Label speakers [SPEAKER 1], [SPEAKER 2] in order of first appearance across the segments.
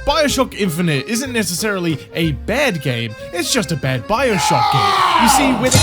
[SPEAKER 1] Bioshock Infinite isn't necessarily a bad game, it's just a bad Bioshock game. You see, with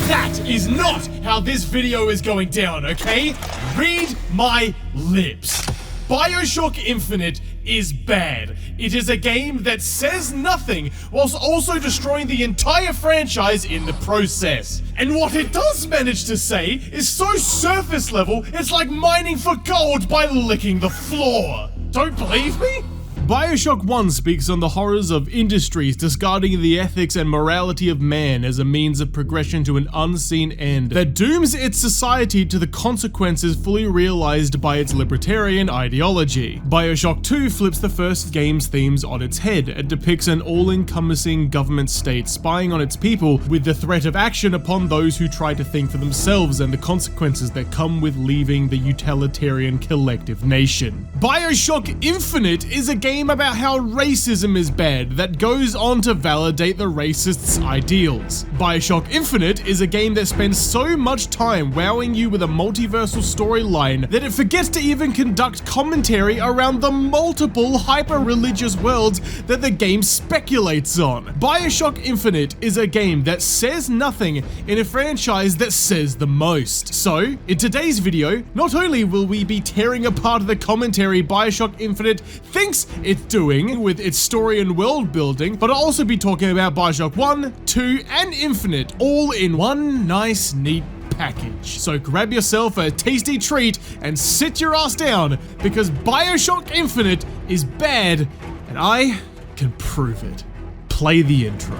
[SPEAKER 1] that is not how this video is going down, okay? Read my lips. Bioshock Infinite is bad. It is a game that says nothing whilst also destroying the entire franchise in the process. And what it does manage to say is so surface level, it's like mining for gold by licking the floor. Don't believe me? Bioshock 1 speaks on the horrors of industries discarding the ethics and morality of man as a means of progression to an unseen end that dooms its society to the consequences fully realized by its libertarian ideology. Bioshock 2 flips the first game's themes on its head and depicts an all-encompassing government state spying on its people with the threat of action upon those who try to think for themselves and the consequences that come with leaving the utilitarian collective nation. Bioshock Infinite is a game about how racism is bad that goes on to validate the racists' ideals. Bioshock Infinite is a game that spends so much time wowing you with a multiversal storyline that it forgets to even conduct commentary around the multiple hyper-religious worlds that the game speculates on. Bioshock Infinite is a game that says nothing in a franchise that says the most. So, in today's video, not only will we be tearing apart the commentary Bioshock Infinite thinks it's doing with its story and world building, but I'll also be talking about Bioshock 1, 2, and Infinite all in one nice, neat package. So grab yourself a tasty treat and sit your ass down, because Bioshock Infinite is bad, and I can prove it. Play the intro.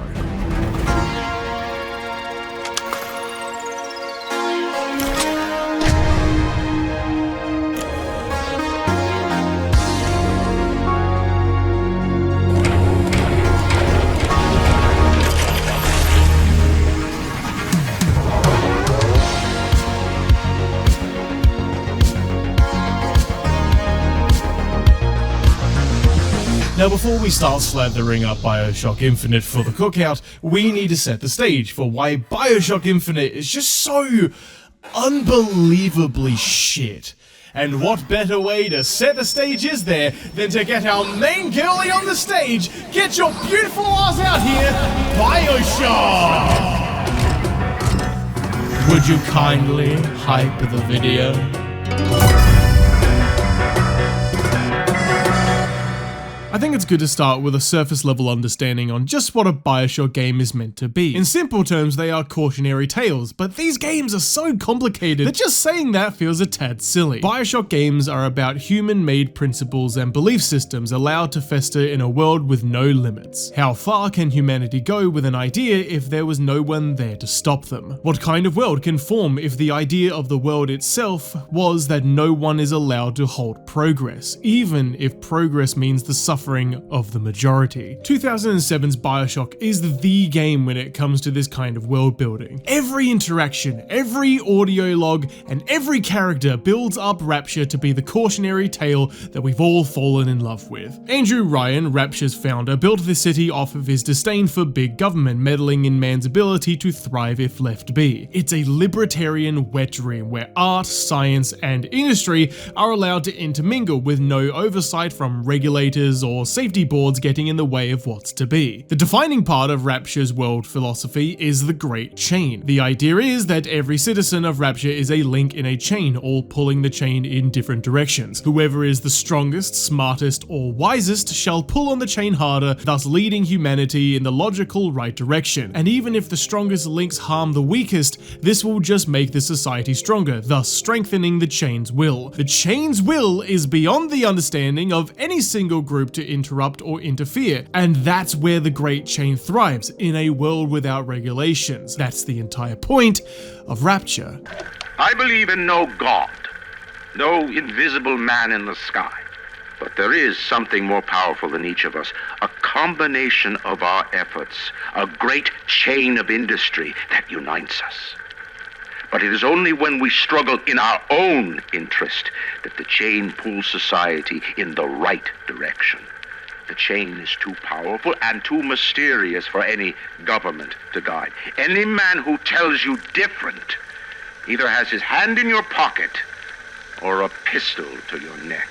[SPEAKER 1] Now before we start slathering up Bioshock Infinite for the cookout, we need to set the stage for why Bioshock Infinite is just so unbelievably shit. And what better way to set the stage is there than to get our main girlie on the stage? Get your beautiful ass out here, Bioshock! Would you kindly hype the video? I think it's good to start with a surface level understanding on just what a Bioshock game is meant to be. In simple terms, they are cautionary tales, but these games are so complicated that just saying that feels a tad silly. Bioshock games are about human-made principles and belief systems allowed to fester in a world with no limits. How far can humanity go with an idea if there was no one there to stop them? What kind of world can form if the idea of the world itself was that no one is allowed to halt progress, even if progress means the suffering of the majority? 2007's Bioshock is the game when it comes to this kind of world building. Every interaction, every audio log, and every character builds up Rapture to be the cautionary tale that we've all fallen in love with. Andrew Ryan, Rapture's founder, built the city off of his disdain for big government meddling in man's ability to thrive if left be. It's a libertarian wet dream where art, science, and industry are allowed to intermingle with no oversight from regulators or safety boards getting in the way of what's to be. The defining part of Rapture's world philosophy is the Great Chain. The idea is that every citizen of Rapture is a link in a chain, all pulling the chain in different directions. Whoever is the strongest, smartest, or wisest shall pull on the chain harder, thus leading humanity in the logical right direction. And even if the strongest links harm the weakest, this will just make the society stronger, thus strengthening the chain's will. The chain's will is beyond the understanding of any single group to interrupt or interfere, and that's where the Great Chain thrives, in a world without regulations. That's the entire point of Rapture.
[SPEAKER 2] I believe in no God, no invisible man in the sky, but there is something more powerful than each of us, a combination of our efforts, a great chain of industry that unites us. But it is only when we struggle in our own interest that the chain pulls society in the right direction. The chain is too powerful and too mysterious for any government to guide. Any man who tells you different either has his hand in your pocket or a pistol to your neck.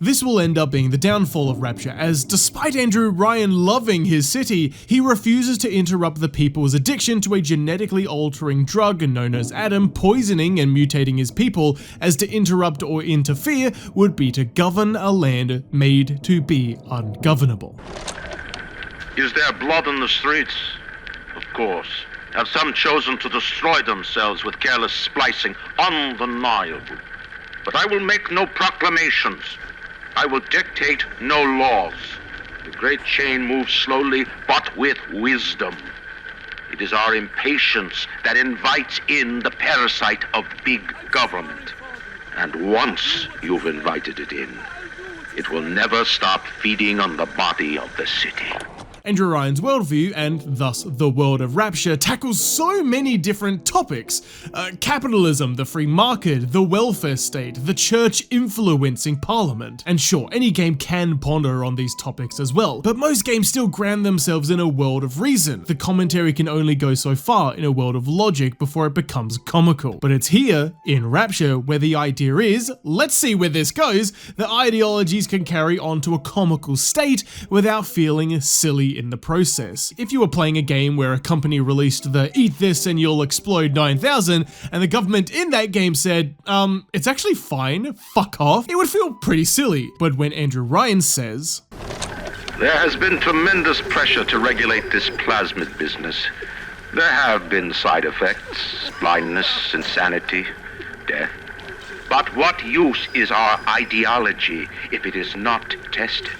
[SPEAKER 1] This will end up being the downfall of Rapture, as despite Andrew Ryan loving his city, he refuses to interrupt the people's addiction to a genetically altering drug known as Adam, poisoning and mutating his people, as to interrupt or interfere would be to govern a land made to be ungovernable.
[SPEAKER 2] Is there blood in the streets? Of course. Have some chosen to destroy themselves with careless splicing? Undeniable. But I will make no proclamations. I will dictate no laws. The great chain moves slowly, but with wisdom. It is our impatience that invites in the parasite of big government. And once you've invited it in, it will never stop feeding on the body of the city.
[SPEAKER 1] Andrew Ryan's worldview, and thus the world of Rapture, tackles so many different topics. Capitalism, the free market, the welfare state, the church influencing parliament. And sure, any game can ponder on these topics as well, but most games still ground themselves in a world of reason. The commentary can only go so far in a world of logic before it becomes comical. But it's here, in Rapture, where the idea is, let's see where this goes, that ideologies can carry on to a comical state without feeling silly in the process. If you were playing a game where a company released the "eat this and you'll explode 9000" and the government in that game said, it's actually fine, fuck off, it would feel pretty silly. But when Andrew Ryan says,
[SPEAKER 2] there has been tremendous pressure to regulate this plasmid business. There have been side effects, blindness, insanity, death. But what use is our ideology if it is not tested?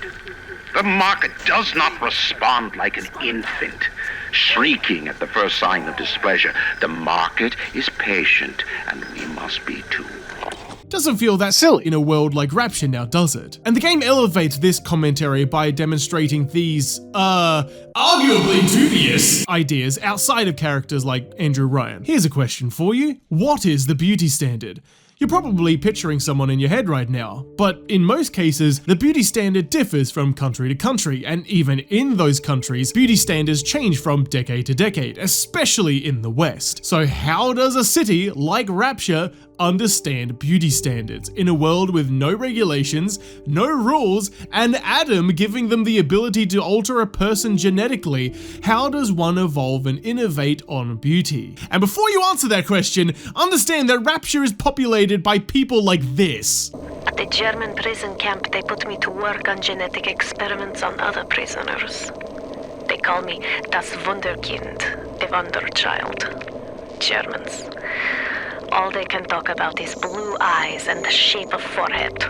[SPEAKER 2] The market does not respond like an infant, shrieking at the first sign of displeasure. The market is patient, and we must be too.
[SPEAKER 1] Doesn't feel that silly in a world like Rapture now, does it? And the game elevates this commentary by demonstrating these, arguably dubious ideas outside of characters like Andrew Ryan. Here's a question for you. What is the beauty standard? You're probably picturing someone in your head right now, but in most cases, the beauty standard differs from country to country, and even in those countries, beauty standards change from decade to decade, especially in the West. So how does a city like Rapture understand beauty standards in a world with no regulations, no rules, and Adam giving them the ability to alter a person genetically? How does one evolve and innovate on beauty? And before you answer that question, understand that Rapture is populated by people like this.
[SPEAKER 3] At the German prison camp, they put me to work on genetic experiments on other prisoners. They call me das Wunderkind, the Wonder Child. Germans. All they can talk about is blue eyes and the shape of forehead.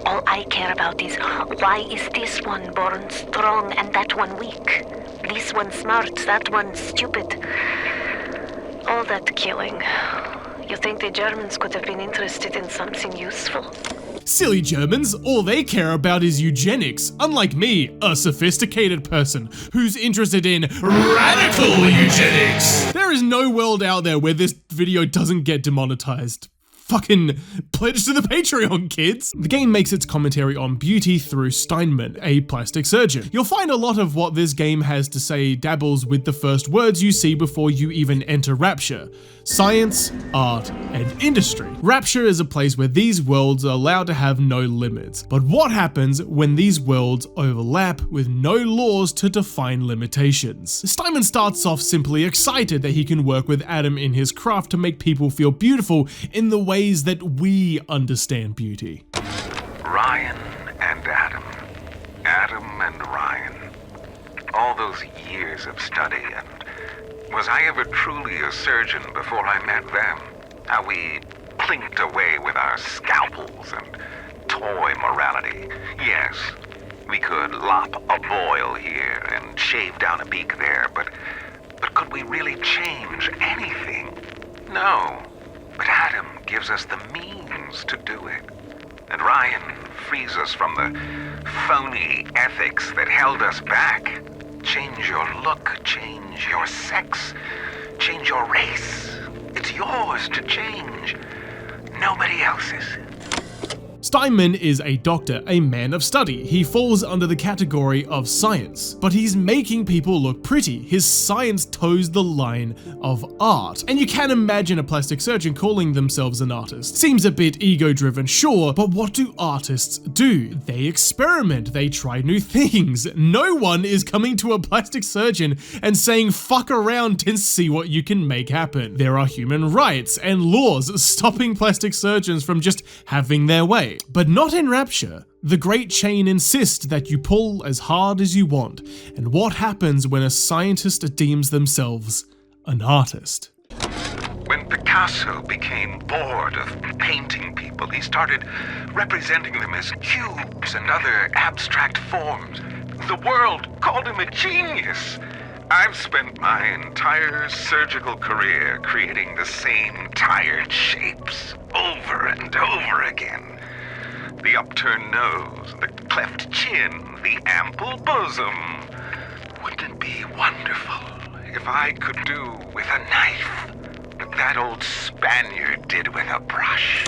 [SPEAKER 3] All I care about is, why is this one born strong and that one weak? This one smart, that one stupid. All that killing. You think the Germans could have been interested in something useful?
[SPEAKER 1] Silly Germans, all they care about is eugenics, unlike me, a sophisticated person who's interested in radical eugenics. There is no world out there where this video doesn't get demonetized. Fucking pledge to the Patreon, kids! The game makes its commentary on beauty through Steinman, a plastic surgeon. You'll find a lot of what this game has to say dabbles with the first words you see before you even enter Rapture: science, art, and industry. Rapture is a place where these worlds are allowed to have no limits. But what happens when these worlds overlap with no laws to define limitations? Steinman starts off simply excited that he can work with Adam in his craft to make people feel beautiful in the ways that we understand beauty.
[SPEAKER 4] Ryan and Adam. Adam and Ryan. All those years of study, and was I ever truly a surgeon before I met them? How we plinked away with our scalpels and toy morality. Yes, we could lop a boil here and shave down a beak there, but could we really change anything? No. But Adam gives us the means to do it. And Ryan frees us from the phony ethics that held us back. Change your look, change your sex, change your race. It's yours to change. Nobody else's.
[SPEAKER 1] Steinman is a doctor, a man of study. He falls under the category of science, but he's making people look pretty. His science toes the line of art. And you can imagine a plastic surgeon calling themselves an artist. Seems a bit ego-driven, sure, but what do artists do? They experiment, they try new things. No one is coming to a plastic surgeon and saying fuck around and see what you can make happen. There are human rights and laws stopping plastic surgeons from just having their way. But not in Rapture. The Great Chain insists that you pull as hard as you want. And what happens when a scientist deems themselves an artist?
[SPEAKER 4] When Picasso became bored of painting people, he started representing them as cubes and other abstract forms. The world called him a genius. I've spent my entire surgical career creating the same tired shapes over and over again. The upturned nose, the cleft chin, the ample bosom. Wouldn't it be wonderful if I could do with a knife what that old Spaniard did with a brush?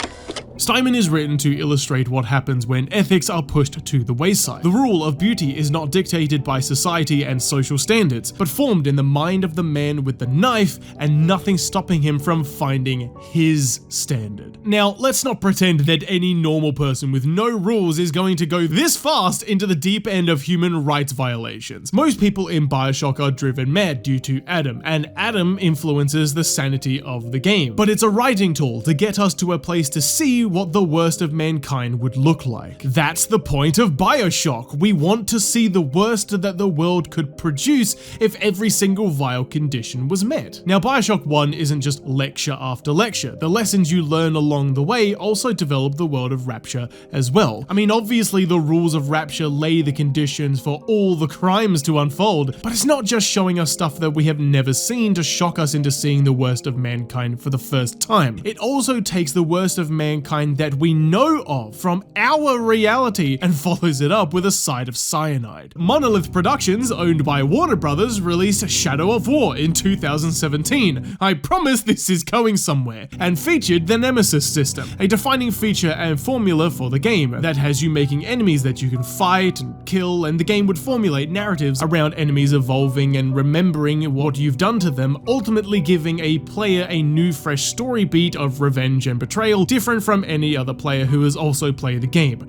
[SPEAKER 1] Steinman is written to illustrate what happens when ethics are pushed to the wayside. The rule of beauty is not dictated by society and social standards, but formed in the mind of the man with the knife, and nothing stopping him from finding his standard. Now, let's not pretend that any normal person with no rules is going to go this fast into the deep end of human rights violations. Most people in Bioshock are driven mad due to Adam, and Adam influences the sanity of the game. But it's a writing tool to get us to a place to see what the worst of mankind would look like. That's the point of Bioshock. We want to see the worst that the world could produce if every single vile condition was met. Now, Bioshock 1 isn't just lecture after lecture. The lessons you learn along the way also develop the world of Rapture as well. I mean, obviously the rules of Rapture lay the conditions for all the crimes to unfold, but it's not just showing us stuff that we have never seen to shock us into seeing the worst of mankind for the first time. It also takes the worst of mankind that we know of from our reality and follows it up with a side of cyanide. Monolith Productions, owned by Warner Brothers, released Shadow of War in 2017. I promise this is going somewhere, and featured the Nemesis system, a defining feature and formula for the game that has you making enemies that you can fight and kill, and the game would formulate narratives around enemies evolving and remembering what you've done to them, ultimately giving a player a new fresh story beat of revenge and betrayal, different from any other player who has also played the game.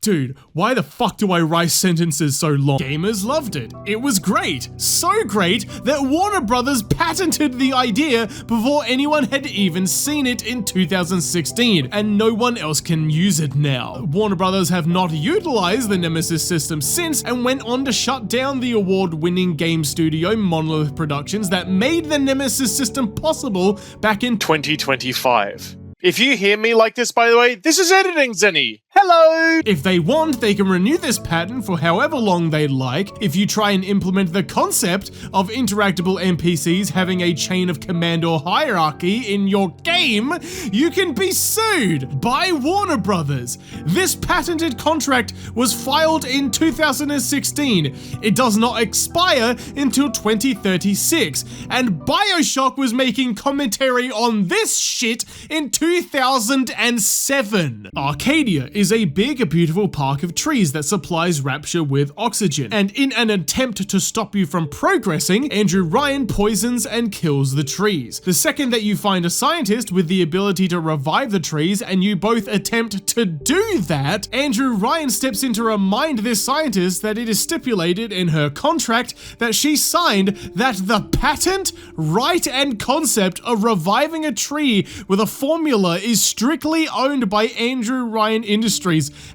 [SPEAKER 1] Dude, why the fuck do I write sentences so long? Gamers loved it. It was great. So great that Warner Brothers patented the idea before anyone had even seen it in 2016, and no one else can use it now. Warner Brothers have not utilized the Nemesis system since, and went on to shut down the award-winning game studio Monolith Productions that made the Nemesis system possible back in 2025.
[SPEAKER 5] If you hear me like this, by the way, this is editing, Zenny. Hello!
[SPEAKER 1] If they want, they can renew this pattern for however long they'd like. If you try and implement the concept of interactable NPCs having a chain of command or hierarchy in your game, you can be sued by Warner Brothers. This patented contract was filed in 2016. It does not expire until 2036, and Bioshock was making commentary on this shit in 2007. Arcadia is a big, beautiful park of trees that supplies Rapture with oxygen, and in an attempt to stop you from progressing, Andrew Ryan poisons and kills the trees. The second that you find a scientist with the ability to revive the trees and you both attempt to do that, Andrew Ryan steps in to remind this scientist that it is stipulated in her contract that she signed that the patent, right, and concept of reviving a tree with a formula is strictly owned by Andrew Ryan Industries,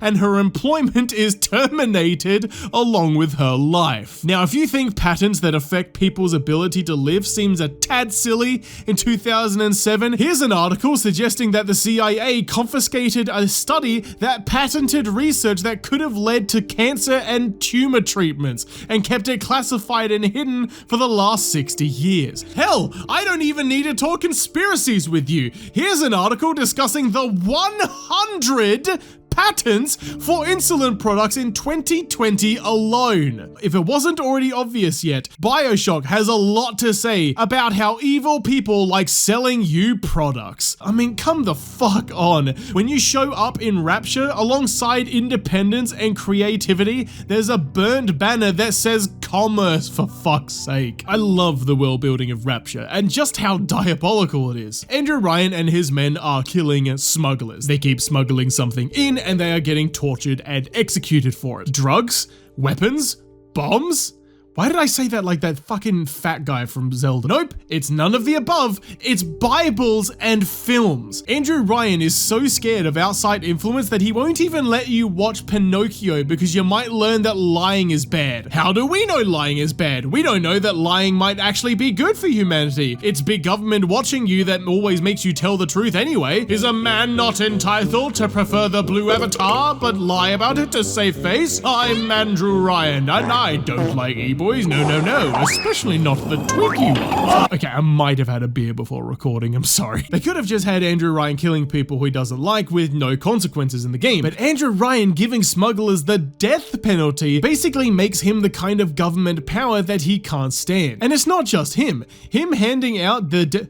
[SPEAKER 1] and her employment is terminated along with her life. Now, if you think patents that affect people's ability to live seems a tad silly in 2007, here's an article suggesting that the CIA confiscated a study that patented research that could have led to cancer and tumor treatments, and kept it classified and hidden for the last 60 years. Hell, I don't even need to talk conspiracies with you. Here's an article discussing the 100 patents for insulin products in 2020 alone. If it wasn't already obvious yet, Bioshock has a lot to say about how evil people like selling you products. I mean, come the fuck on. When you show up in Rapture, alongside independence and creativity, there's a burned banner that says commerce, for fuck's sake. I love the world building of Rapture and just how diabolical it is. Andrew Ryan and his men are killing smugglers. They keep smuggling something in and they are getting tortured and executed for it. Drugs? Weapons? Bombs? Why did I say that like that fucking fat guy from Zelda? Nope, it's none of the above. It's Bibles and films. Andrew Ryan is so scared of outside influence that he won't even let you watch Pinocchio because you might learn that lying is bad. How do we know lying is bad? We don't know that lying might actually be good for humanity. It's big government watching you that always makes you tell the truth anyway. Is a man not entitled to prefer the blue avatar but lie about it to save face? I'm Andrew Ryan and I don't like e-boys. No, especially not the Twinkie one. Okay, I might have had a beer before recording, I'm sorry. They could have just had Andrew Ryan killing people who he doesn't like with no consequences in the game, but Andrew Ryan giving smugglers the death penalty basically makes him the kind of government power that he can't stand. And it's not just him. Him handing out the death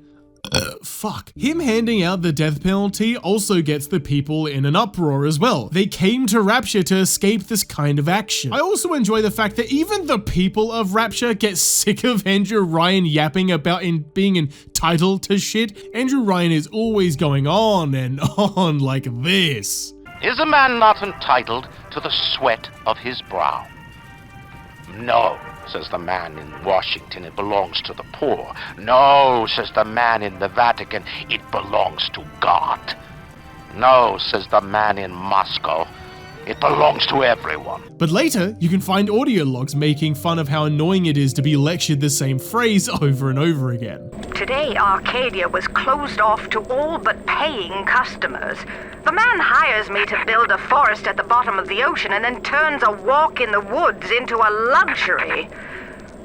[SPEAKER 1] penalty also gets the people in an uproar as well. They came to Rapture to escape this kind of action. I also enjoy the fact that even the people of Rapture get sick of Andrew Ryan yapping about being entitled to shit. Andrew Ryan is always going on and on like this.
[SPEAKER 2] Is a man not entitled to the sweat of his brow? No, says the man in Washington, it belongs to the poor. No, says the man in the Vatican, it belongs to God. No, says the man in Moscow, it belongs to everyone.
[SPEAKER 1] But later, you can find audio logs making fun of how annoying it is to be lectured the same phrase over and over again.
[SPEAKER 6] Today, Arcadia was closed off to all but paying customers. The man hires me to build a forest at the bottom of the ocean and then turns a walk in the woods into a luxury.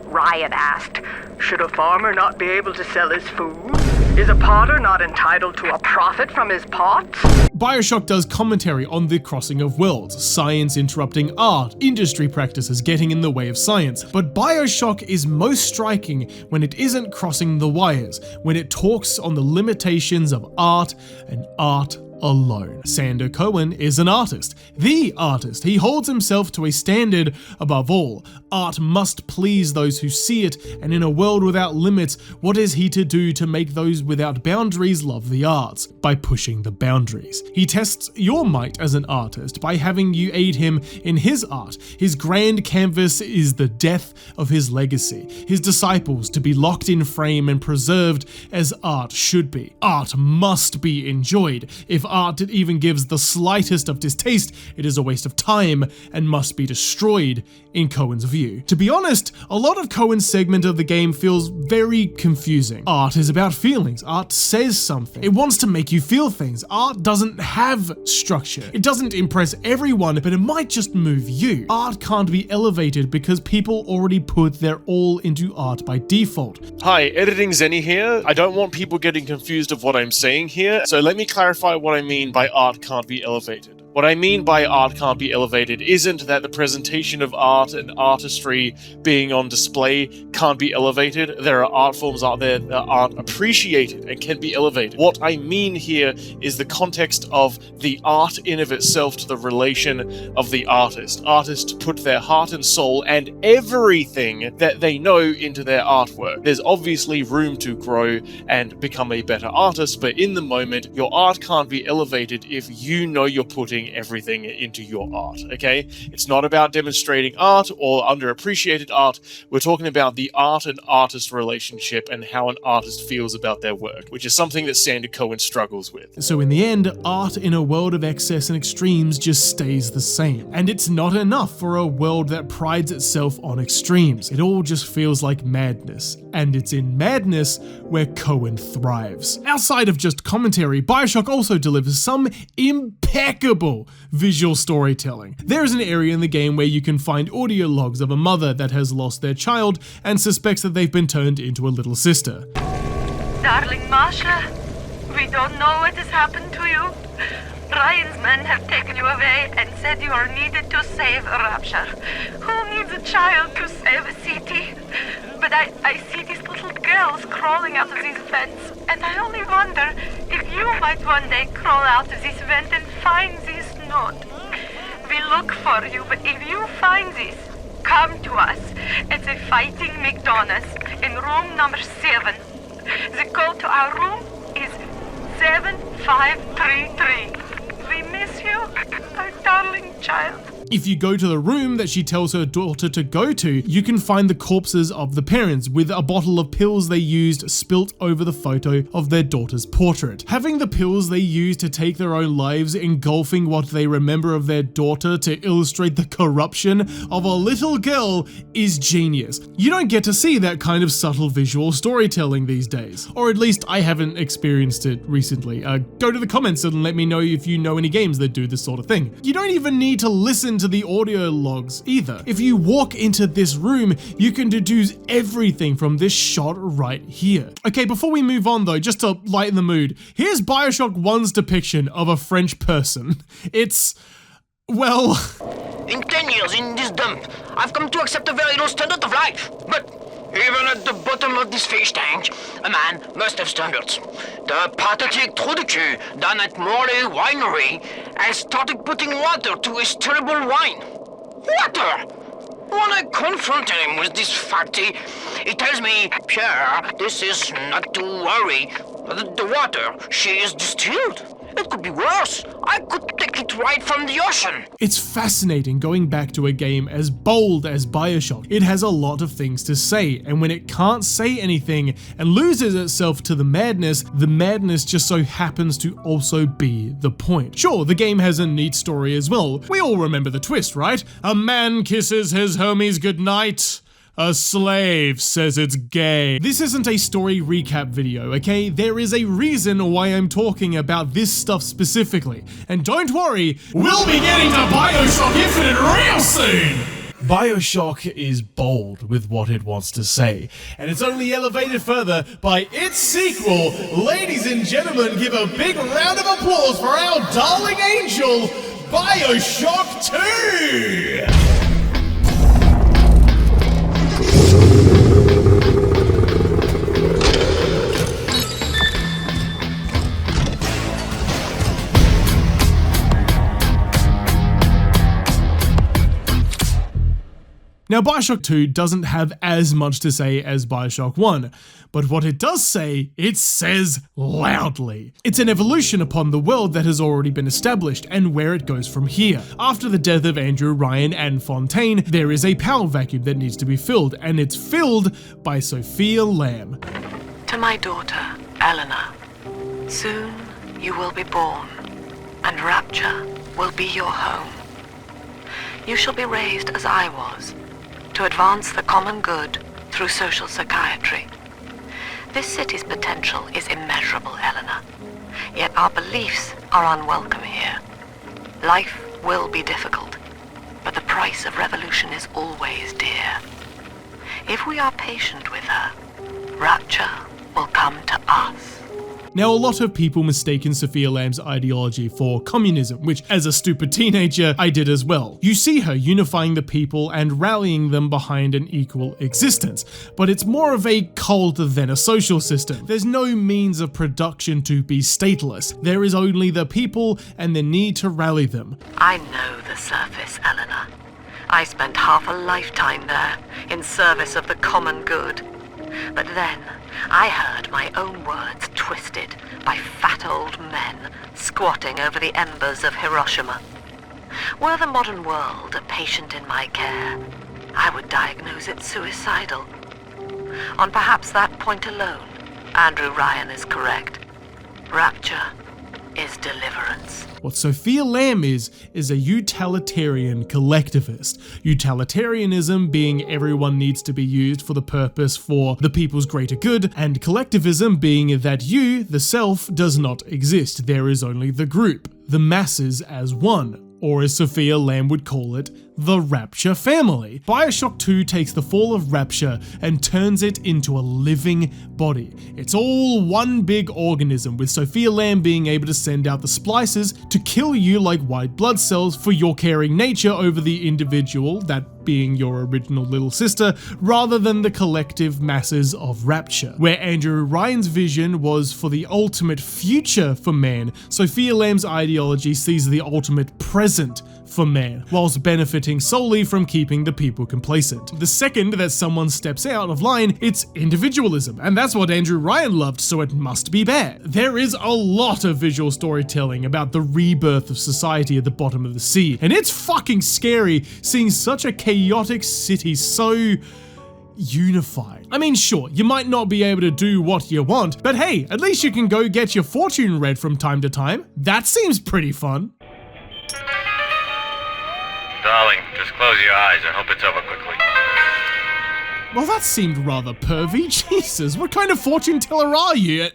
[SPEAKER 6] Ryan asked, should a farmer not be able to sell his food? Is a potter not entitled to a profit from his pots?
[SPEAKER 1] Bioshock does commentary on the crossing of worlds, science interrupting art, industry practices getting in the way of science. But Bioshock is most striking when it isn't crossing the wires, when it talks on the limitations of art and art alone. Sander Cohen is an artist, the artist. He holds himself to a standard above all. Art must please those who see it, and in a world without limits, what is he to do to make those without boundaries love the arts? By pushing the boundaries. He tests your might as an artist by having you aid him in his art. His grand canvas is the death of his legacy, his disciples to be locked in frame and preserved as art should be. Art must be enjoyed. If art even gives the slightest of distaste, it is a waste of time and must be destroyed in Cohen's view. To be honest, a lot of Cohen's segment of the game feels very confusing. Art is about feelings. Art says something. It wants to make you feel things. Art doesn't have structure. It doesn't impress everyone, but it might just move you. Art can't be elevated because people already put their all into art by default.
[SPEAKER 5] Hi, Editing Zenny here. I don't want people getting confused of what I'm saying here, so let me clarify what I mean by art can't be elevated. What I mean by art can't be elevated isn't that the presentation of art and artistry being on display can't be elevated. There are art forms out there that aren't appreciated and can be elevated. What I mean here is the context of the art in of itself to the relation of the artist. Artists put their heart and soul and everything that they know into their artwork. There's obviously room to grow and become a better artist, but in the moment, your art can't be elevated if you know you're putting everything into your art, okay? It's not about demonstrating art or underappreciated art. We're talking about the art and artist relationship and how an artist feels about their work, which is something that Sander Cohen struggles with.
[SPEAKER 1] So in the end, art in a world of excess and extremes just stays the same. And it's not enough for a world that prides itself on extremes. It all just feels like madness. And it's in madness where Cohen thrives. Outside of just commentary, Bioshock also delivers some impeccable visual storytelling. There is an area in the game where you can find audio logs of a mother that has lost their child and suspects that they've been turned into a little sister.
[SPEAKER 7] Darling Masha, we don't know what has happened to you. Ryan's men have taken you away and said you are needed to save Rapture. Who needs a child to save a city? But I see these little girls crawling out of these vents, and I only wonder if you might one day crawl out of this vent and find this note. We look for you, but if you find this, come to us at the Fighting McDonald's in room number 7. The code to our room is 7533. We miss you, our darling child.
[SPEAKER 1] If you go to the room that she tells her daughter to go to, you can find the corpses of the parents with a bottle of pills they used spilt over the photo of their daughter's portrait. Having the pills they used to take their own lives engulfing what they remember of their daughter to illustrate the corruption of a little girl is genius. You don't get to see that kind of subtle visual storytelling these days. Or at least I haven't experienced it recently. Go to the comments and let me know if you know any games that do this sort of thing. You don't even need to listen to the audio logs either. If you walk into this room, you can deduce everything from this shot right here. Okay, before we move on though, just to lighten the mood, here's Bioshock 1's depiction of a French person. It's, well...
[SPEAKER 8] In 10 years in this dump, I've come to accept a very low standard of life, but even at the bottom of this fish tank, a man must have standards. The pathetic trou de cul down at Morley Winery has started putting water to his terrible wine. Water! When I confront him with this fact, he tells me, Pierre, this is not to worry. The water, she is distilled. It could be worse. I could take it right from the ocean.
[SPEAKER 1] It's fascinating going back to a game as bold as Bioshock. It has a lot of things to say, and when it can't say anything and loses itself to the madness just so happens to also be the point. Sure, the game has a neat story as well. We all remember the twist, right? A man kisses his homies goodnight. A slave says it's gay. This isn't a story recap video, okay? There is a reason why I'm talking about this stuff specifically. And don't worry, we'll be getting to Bioshock Infinite real soon! Bioshock is bold with what it wants to say, and it's only elevated further by its sequel. Ladies and gentlemen, give a big round of applause for our darling angel, Bioshock 2! Now, Bioshock 2 doesn't have as much to say as Bioshock 1, but what it does say, it says loudly. It's an evolution upon the world that has already been established and where it goes from here. After the death of Andrew, Ryan, and Fontaine, there is a power vacuum that needs to be filled, and it's filled by Sophia Lamb.
[SPEAKER 3] To my daughter, Eleanor, soon you will be born, and Rapture will be your home. You shall be raised as I was, to advance the common good through social psychiatry. This city's potential is immeasurable, Eleanor, yet our beliefs are unwelcome here. Life will be difficult, but the price of revolution is always dear. If we are patient with her, Rapture will come to us.
[SPEAKER 1] Now, a lot of people mistaken Sophia Lamb's ideology for communism, which as a stupid teenager, I did as well. You see her unifying the people and rallying them behind an equal existence, but it's more of a cult than a social system. There's no means of production to be stateless. There is only the people and the need to rally them.
[SPEAKER 3] I know the surface, Eleanor. I spent half a lifetime there in service of the common good. But then, I heard my own words twisted by fat old men squatting over the embers of Hiroshima. Were the modern world a patient in my care, I would diagnose it suicidal. On perhaps that point alone, Andrew Ryan is correct. Rapture is deliverance.
[SPEAKER 1] What Sophia Lamb is a utilitarian collectivist. Utilitarianism being everyone needs to be used for the purpose for the people's greater good, and collectivism being that you, the self, does not exist. There is only the group, the masses as one, or as Sophia Lamb would call it, the Rapture family. Bioshock 2 takes the fall of Rapture and turns it into a living body. It's all one big organism, with Sophia Lamb being able to send out the splicers to kill you like white blood cells for your caring nature over the individual, that being your original little sister, rather than the collective masses of Rapture. Where Andrew Ryan's vision was for the ultimate future for man, Sophia Lamb's ideology sees the ultimate present for man, whilst benefiting solely from keeping the people complacent. The second that someone steps out of line, it's individualism, and that's what Andrew Ryan loved, so it must be bad. There is a lot of visual storytelling about the rebirth of society at the bottom of the sea, and it's fucking scary seeing such a chaotic city so unified. I mean, sure, you might not be able to do what you want, but hey, at least you can go get your fortune read from time to time. That seems pretty fun.
[SPEAKER 9] Darling, just close your eyes. I hope it's over quickly.
[SPEAKER 1] Well, that seemed rather pervy. Jesus, what kind of fortune teller are you?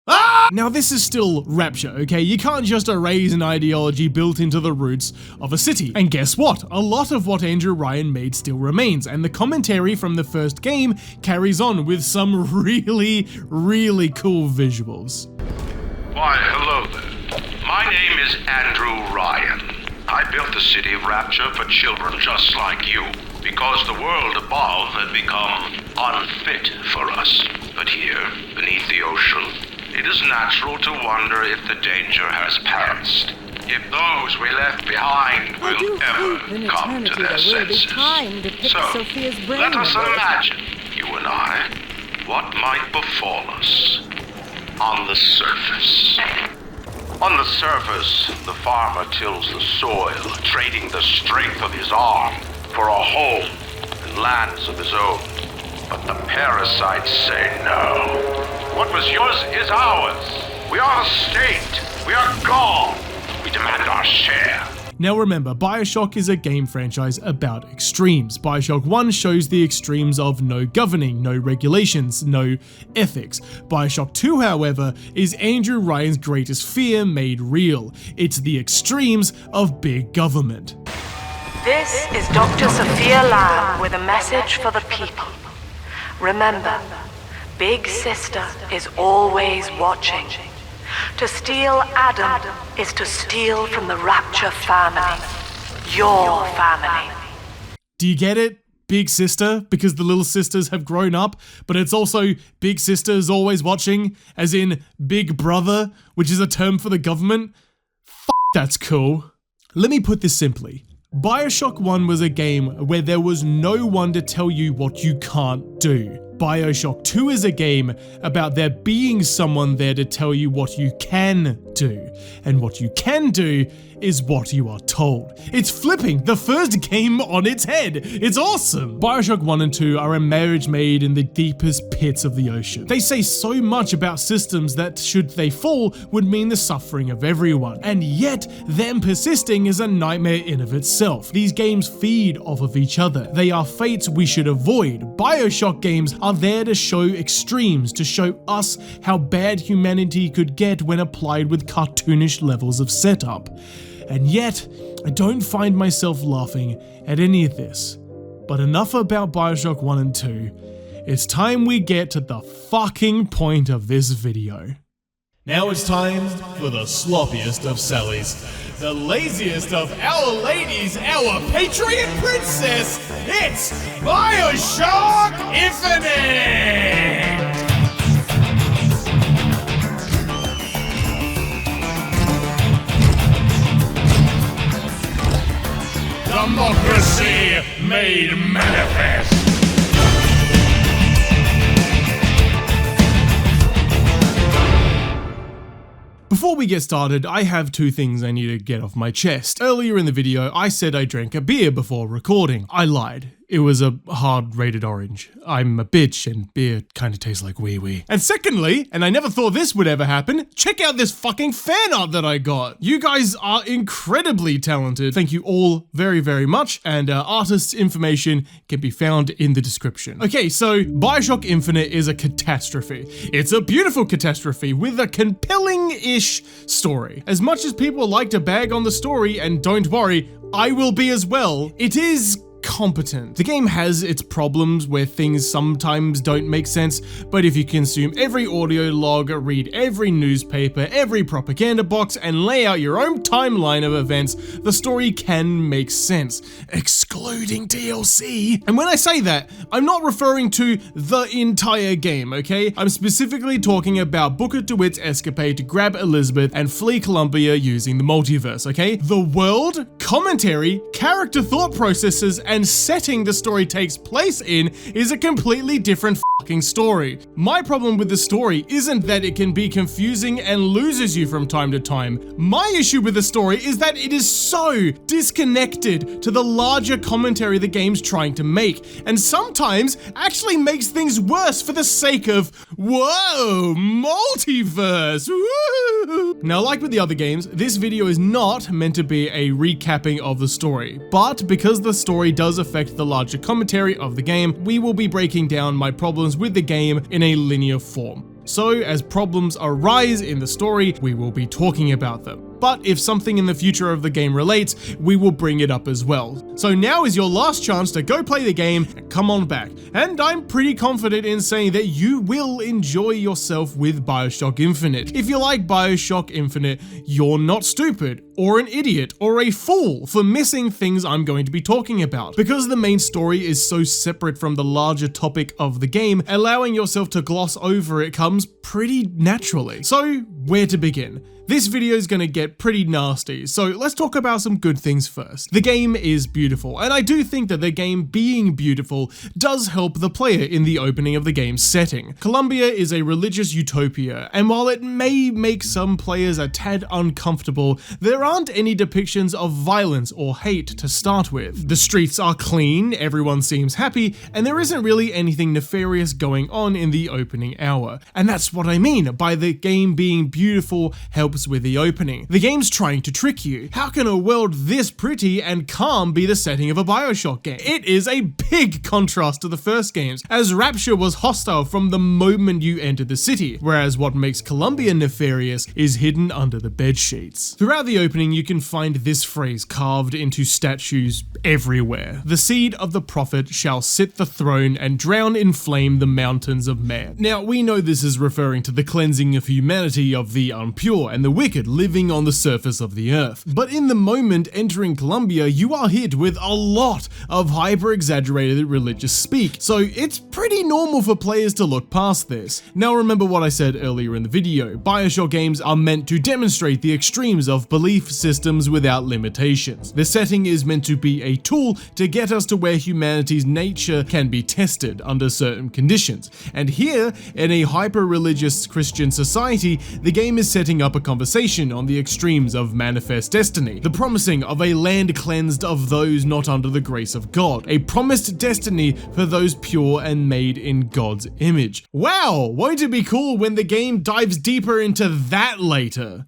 [SPEAKER 1] Ah! Now this is still Rapture, okay? You can't just erase an ideology built into the roots of a city. And guess what? A lot of what Andrew Ryan made still remains, and the commentary from the first game carries on with some really, really cool visuals.
[SPEAKER 2] Why, hello there. My name is Andrew Ryan. I built the city of Rapture for children just like you, because the world above had become unfit for us. But here, beneath the ocean, it is natural to wonder if the danger has passed. If those we left behind will ever come to their senses. So, let us imagine, you and I, what might befall us on the surface. On the surface, the farmer tills the soil, trading the strength of his arm for a home and lands of his own. But the parasites say no. What was yours is ours. We are the state. We are gone. We demand our share.
[SPEAKER 1] Now remember, Bioshock is a game franchise about extremes. Bioshock 1 shows the extremes of no governing, no regulations, no ethics. Bioshock 2, however, is Andrew Ryan's greatest fear made real. It's the extremes of big government.
[SPEAKER 3] This is Dr. Sophia Lamb with a message for the people. Remember, Big Sister is always watching. To steal Adam is to steal from the Rapture family. Your family.
[SPEAKER 1] Do you get it? Big Sister, because the little sisters have grown up, but it's also Big Sister is always watching, as in Big Brother, which is a term for the government. That's cool. Let me put this simply. Bioshock 1 was a game where there was no one to tell you what you can't do. Bioshock 2 is a game about there being someone there to tell you what you can do. And what you can do is what you are told. It's flipping the first game on its head. It's awesome. Bioshock 1 and 2 are a marriage made in the deepest pits of the ocean. They say so much about systems that, should they fall, would mean the suffering of everyone. And yet, them persisting is a nightmare in of itself. These games feed off of each other. They are fates we should avoid. Bioshock games are there to show extremes, to show us how bad humanity could get when applied with cartoonish levels of setup. And yet, I don't find myself laughing at any of this. But enough about Bioshock 1 and 2. It's time we get to the fucking point of this video.
[SPEAKER 10] Now it's time for the sloppiest of Sallys. The laziest of our ladies, our Patreon princess. It's Bioshock Infinite! Democracy made manifest.
[SPEAKER 1] Before we get started, I have two things I need to get off my chest. Earlier in the video, I said I drank a beer before recording. I lied. it was a hard rated orange. I'm a bitch and beer kinda tastes like wee-wee. And secondly, and I never thought this would ever happen, check out this fucking fan art that I got. You guys are incredibly talented. Thank you all very, very much. And artists' information can be found in the description. Okay, so Bioshock Infinite is a catastrophe. It's a beautiful catastrophe with a compelling-ish story. As much as people like to bag on the story, and don't worry, I will be as well, it is competent. The game has its problems where things sometimes don't make sense, but if you consume every audio log, read every newspaper, every propaganda box, and lay out your own timeline of events, the story can make sense, excluding DLC. And when I say that, I'm not referring to the entire game, okay? I'm specifically talking about Booker DeWitt's escapade to grab Elizabeth and flee Columbia using the multiverse, okay? The world, commentary, character thought processes, and setting the story takes place in is a completely different fucking story. My problem with the story isn't that it can be confusing and loses you from time to time. My issue with the story is that it is so disconnected to the larger commentary the game's trying to make, and sometimes actually makes things worse for the sake of, whoa, multiverse, woo! Now, like with the other games, this video is not meant to be a recapping of the story, but because the story does affect the larger commentary of the game, we will be breaking down my problems with the game in a linear form. So, as problems arise in the story, we will be talking about them. But if something in the future of the game relates, we will bring it up as well. So now is your last chance to go play the game and come on back. And I'm pretty confident in saying that you will enjoy yourself with Bioshock Infinite. If you like Bioshock Infinite, you're not stupid, or an idiot, or a fool for missing things I'm going to be talking about. Because the main story is so separate from the larger topic of the game, allowing yourself to gloss over it comes pretty naturally. So, where to begin? This video is going to get pretty nasty, so let's talk about some good things first. The game is beautiful, and I do think that the game being beautiful does help the player in the opening of the game's setting. Columbia is a religious utopia, and while it may make some players a tad uncomfortable, there aren't any depictions of violence or hate to start with. The streets are clean, everyone seems happy, and there isn't really anything nefarious going on in the opening hour. And that's what I mean by the game being beautiful helps with the opening. The game's trying to trick you. How can a world this pretty and calm be the setting of a Bioshock game? It is a big contrast to the first games, as Rapture was hostile from the moment you entered the city, whereas what makes Columbia nefarious is hidden under the bedsheets. Throughout the opening, you can find this phrase carved into statues everywhere. The seed of the prophet shall sit the throne and drown in flame the mountains of man. Now, we know this is referring to the cleansing of humanity of the impure and the wicked living on the surface of the earth. But in the moment entering Columbia, you are hit with a lot of hyper-exaggerated religious speak, so it's pretty normal for players to look past this. Now remember what I said earlier in the video, Bioshock games are meant to demonstrate the extremes of belief systems without limitations. The setting is meant to be a tool to get us to where humanity's nature can be tested under certain conditions. And here, in a hyper-religious Christian society, the game is setting up a conversation on the extremes of manifest destiny, the promising of a land cleansed of those not under the grace of God, a promised destiny for those pure and made in God's image. Wow, won't it be cool when the game dives deeper into that later?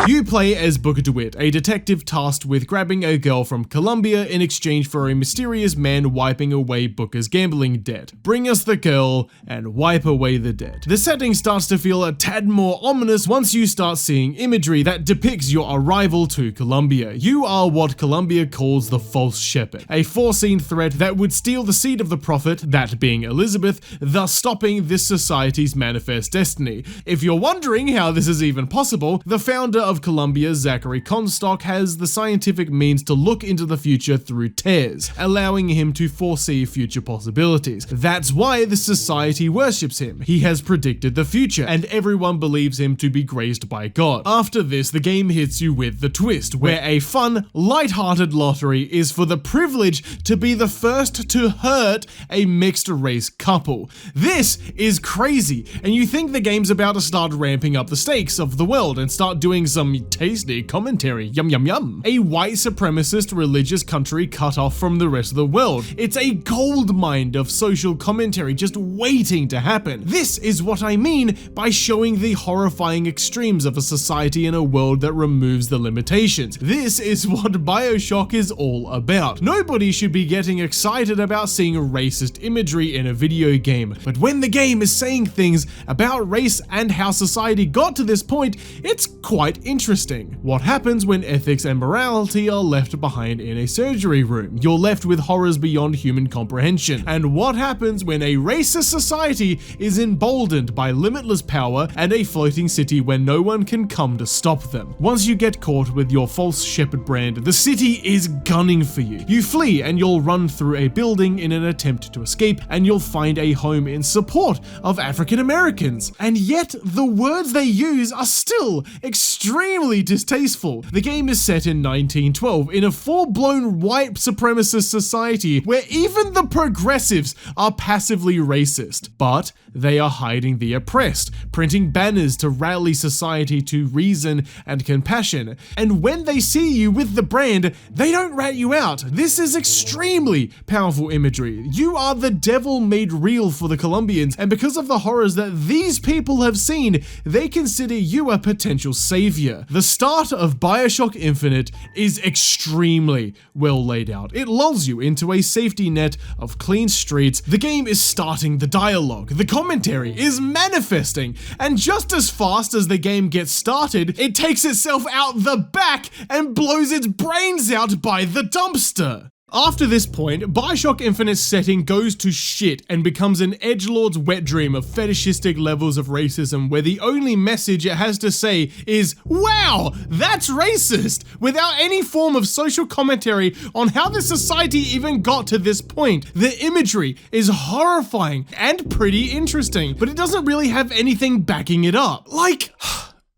[SPEAKER 1] You play as Booker DeWitt, a detective tasked with grabbing a girl from Columbia in exchange for a mysterious man wiping away Booker's gambling debt. Bring us the girl and wipe away the debt. The setting starts to feel a tad more ominous once you start seeing imagery that depicts your arrival to Columbia. You are what Columbia calls the false Shepard, a foreseen threat that would steal the seed of the prophet, that being Elizabeth, thus stopping this society's manifest destiny. If you're wondering how this is even possible, the founder of Columbia, Zachary Comstock, has the scientific means to look into the future through tears, allowing him to foresee future possibilities. That's why the society worships him. He has predicted the future, and everyone believes him to be graced by God. After this, the game hits you with the twist, where a fun, light-hearted lottery is for the privilege to be the first to hurt a mixed-race couple. This is crazy, and you think the game's about to start ramping up the stakes of the world and start start doing some tasty commentary. Yum yum yum. A white supremacist religious country cut off from the rest of the world. It's a gold mine of social commentary just waiting to happen. This is what I mean by showing the horrifying extremes of a society in a world that removes the limitations. This is what Bioshock is all about. Nobody should be getting excited about seeing racist imagery in a video game, but when the game is saying things about race and how society got to this point, it's quite interesting. What happens when ethics and morality are left behind in a surgery room? You're left with horrors beyond human comprehension. And what happens when a racist society is emboldened by limitless power and a floating city where no one can come to stop them? Once you get caught with your false Shepard brand, the city is gunning for you. You flee and you'll run through a building in an attempt to escape, and you'll find a home in support of African Americans. And yet the words they use are still extremely distasteful. The game is set in 1912 in a full-blown white supremacist society where even the progressives are passively racist, but they are hiding the oppressed, printing banners to rally society to reason and compassion. And when they see you with the brand, they don't rat you out. This is extremely powerful imagery. You are the devil made real for the Colombians, and because of the horrors that these people have seen, they consider you a potential savior. The start of Bioshock Infinite is extremely well laid out. It lulls you into a safety net of clean streets. The game is starting the dialogue. The commentary is manifesting, and just as fast as the game gets started, it takes itself out the back and blows its brains out by the dumpster. After this point, Bioshock Infinite's setting goes to shit and becomes an edgelord's wet dream of fetishistic levels of racism where the only message it has to say is, "Wow, that's racist," without any form of social commentary on how the society even got to this point. The imagery is horrifying and pretty interesting, but it doesn't really have anything backing it up. Like,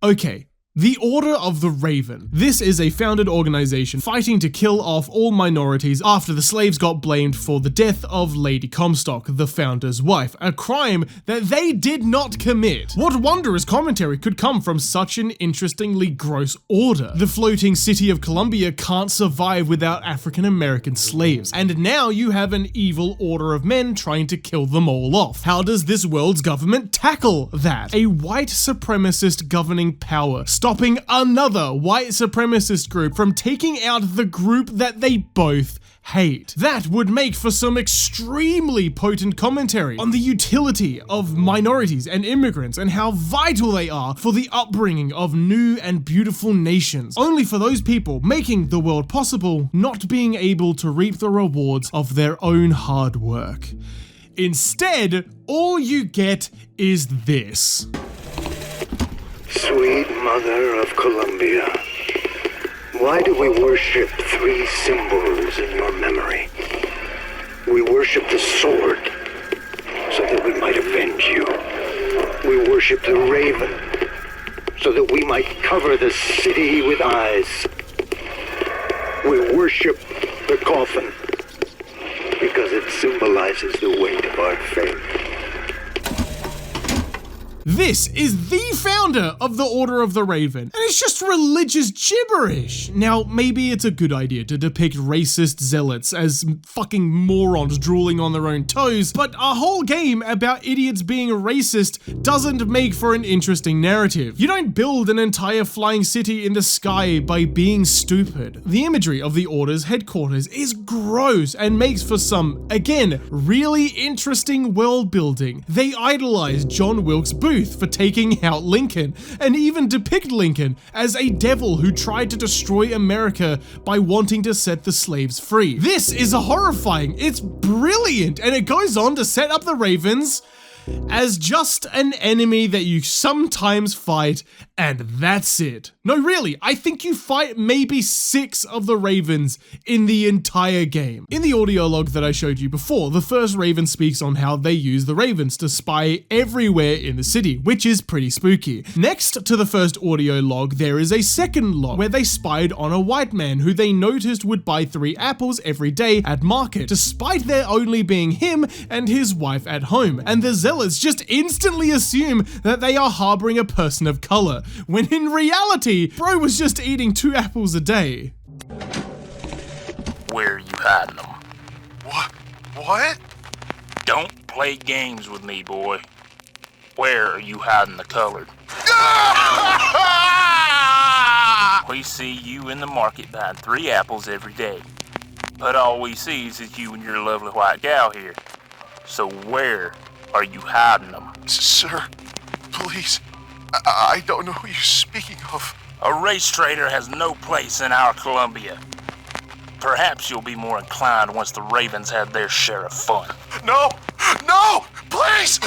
[SPEAKER 1] okay. The Order of the Raven. This is a founded organization fighting to kill off all minorities after the slaves got blamed for the death of Lady Comstock, the founder's wife, a crime that they did not commit. What wondrous commentary could come from such an interestingly gross order? The floating city of Columbia can't survive without African American slaves, and now you have an evil order of men trying to kill them all off. How does this world's government tackle that? A white supremacist governing power stopping another white supremacist group from taking out the group that they both hate. That would make for some extremely potent commentary on the utility of minorities and immigrants and how vital they are for the upbringing of new and beautiful nations, only for those people making the world possible not being able to reap the rewards of their own hard work. Instead, all you get is this.
[SPEAKER 11] Sweet Mother of Columbia, why do we worship three symbols in your memory? We worship the sword, so that we might avenge you. We worship the raven, so that we might cover the city with eyes. We worship the coffin, because it symbolizes the weight of our faith.
[SPEAKER 1] This is the founder of the Order of the Raven, and it's just religious gibberish. Now, maybe it's a good idea to depict racist zealots as fucking morons drooling on their own toes, but a whole game about idiots being racist doesn't make for an interesting narrative. You don't build an entire flying city in the sky by being stupid. The imagery of the Order's headquarters is gross and makes for some, again, really interesting world building. They idolize John Wilkes Booth for taking out Lincoln, and even depict Lincoln as a devil who tried to destroy America by wanting to set the slaves free. This is horrifying, it's brilliant, and it goes on to set up the Ravens as just an enemy that you sometimes fight, and that's it. No, really, I think you fight maybe 6 of the Ravens in the entire game. In the audio log that I showed you before, the first Raven speaks on how they use the Ravens to spy everywhere in the city, which is pretty spooky. Next to the first audio log, there is a second log where they spied on a white man who they noticed would buy 3 apples every day at market, despite there only being him and his wife at home, and the zealots just instantly assume that they are harboring a person of color. when in reality, bro was just eating 2 apples a day.
[SPEAKER 12] Where are you hiding them?
[SPEAKER 13] What?
[SPEAKER 12] Don't play games with me, boy. Where are you hiding the colored? We see you in the market buying 3 apples every day. But all we see is you and your lovely white gal here. So where are you hiding them?
[SPEAKER 13] Sir, please. I don't know who you're speaking of.
[SPEAKER 12] A race trader has no place in our Columbia. Perhaps you'll be more inclined once the Ravens had their share of fun.
[SPEAKER 13] No! Please!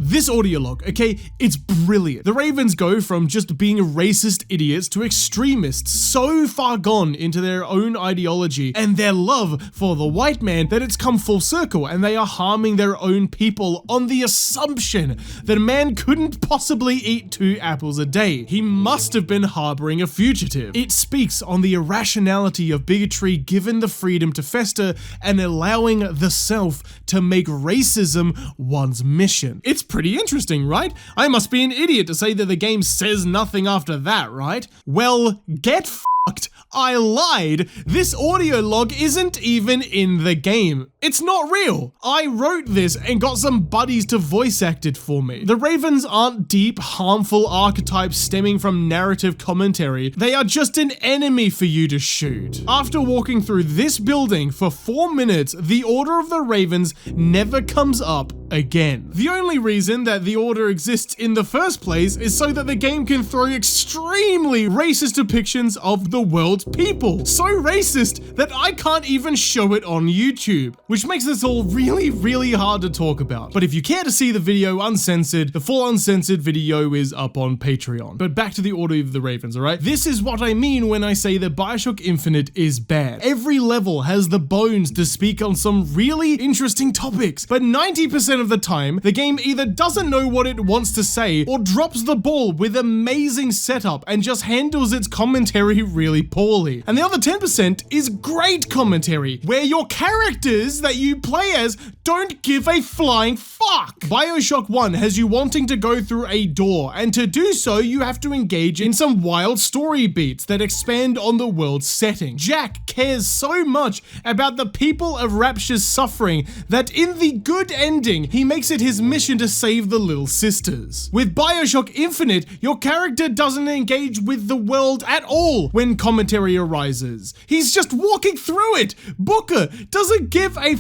[SPEAKER 1] This audio log, okay, it's brilliant. The Ravens go from just being racist idiots to extremists so far gone into their own ideology and their love for the white man that it's come full circle, and they are harming their own people on the assumption that a man couldn't possibly eat 2 apples a day. He must have been harboring a fugitive. It speaks on the irrationality of bigotry given the freedom to fester and allowing the self to make racism one's mission. It's pretty interesting, right? I must be an idiot to say that the game says nothing after that, right? Well, get fucked. I lied. This audio log isn't even in the game. It's not real. I wrote this and got some buddies to voice act it for me. The Ravens aren't deep, harmful archetypes stemming from narrative commentary. They are just an enemy for you to shoot. After walking through this building for 4 minutes, the Order of the Ravens never comes up again. The only reason that the Order exists in the first place is so that the game can throw extremely racist depictions of the world's people. So racist that I can't even show it on YouTube, which makes this all really hard to talk about. But if you care to see the video uncensored, the full uncensored video is up on Patreon. But back to the Order of the Ravens, alright? This is what I mean when I say that Bioshock Infinite is bad. Every level has the bones to speak on some really interesting topics, but 90% of the time, the game either doesn't know what it wants to say or drops the ball with amazing setup and just handles its commentary really poorly. And the other 10% is great commentary, where your characters that you play as don't give a flying fuck. Bioshock 1 has you wanting to go through a door, and to do so, you have to engage in some wild story beats that expand on the world's setting. Jack cares so much about the people of Rapture's suffering that in the good ending, he makes it his mission to save the little sisters. With Bioshock Infinite, your character doesn't engage with the world at all when commentary arises. He's just walking through it. Booker doesn't give a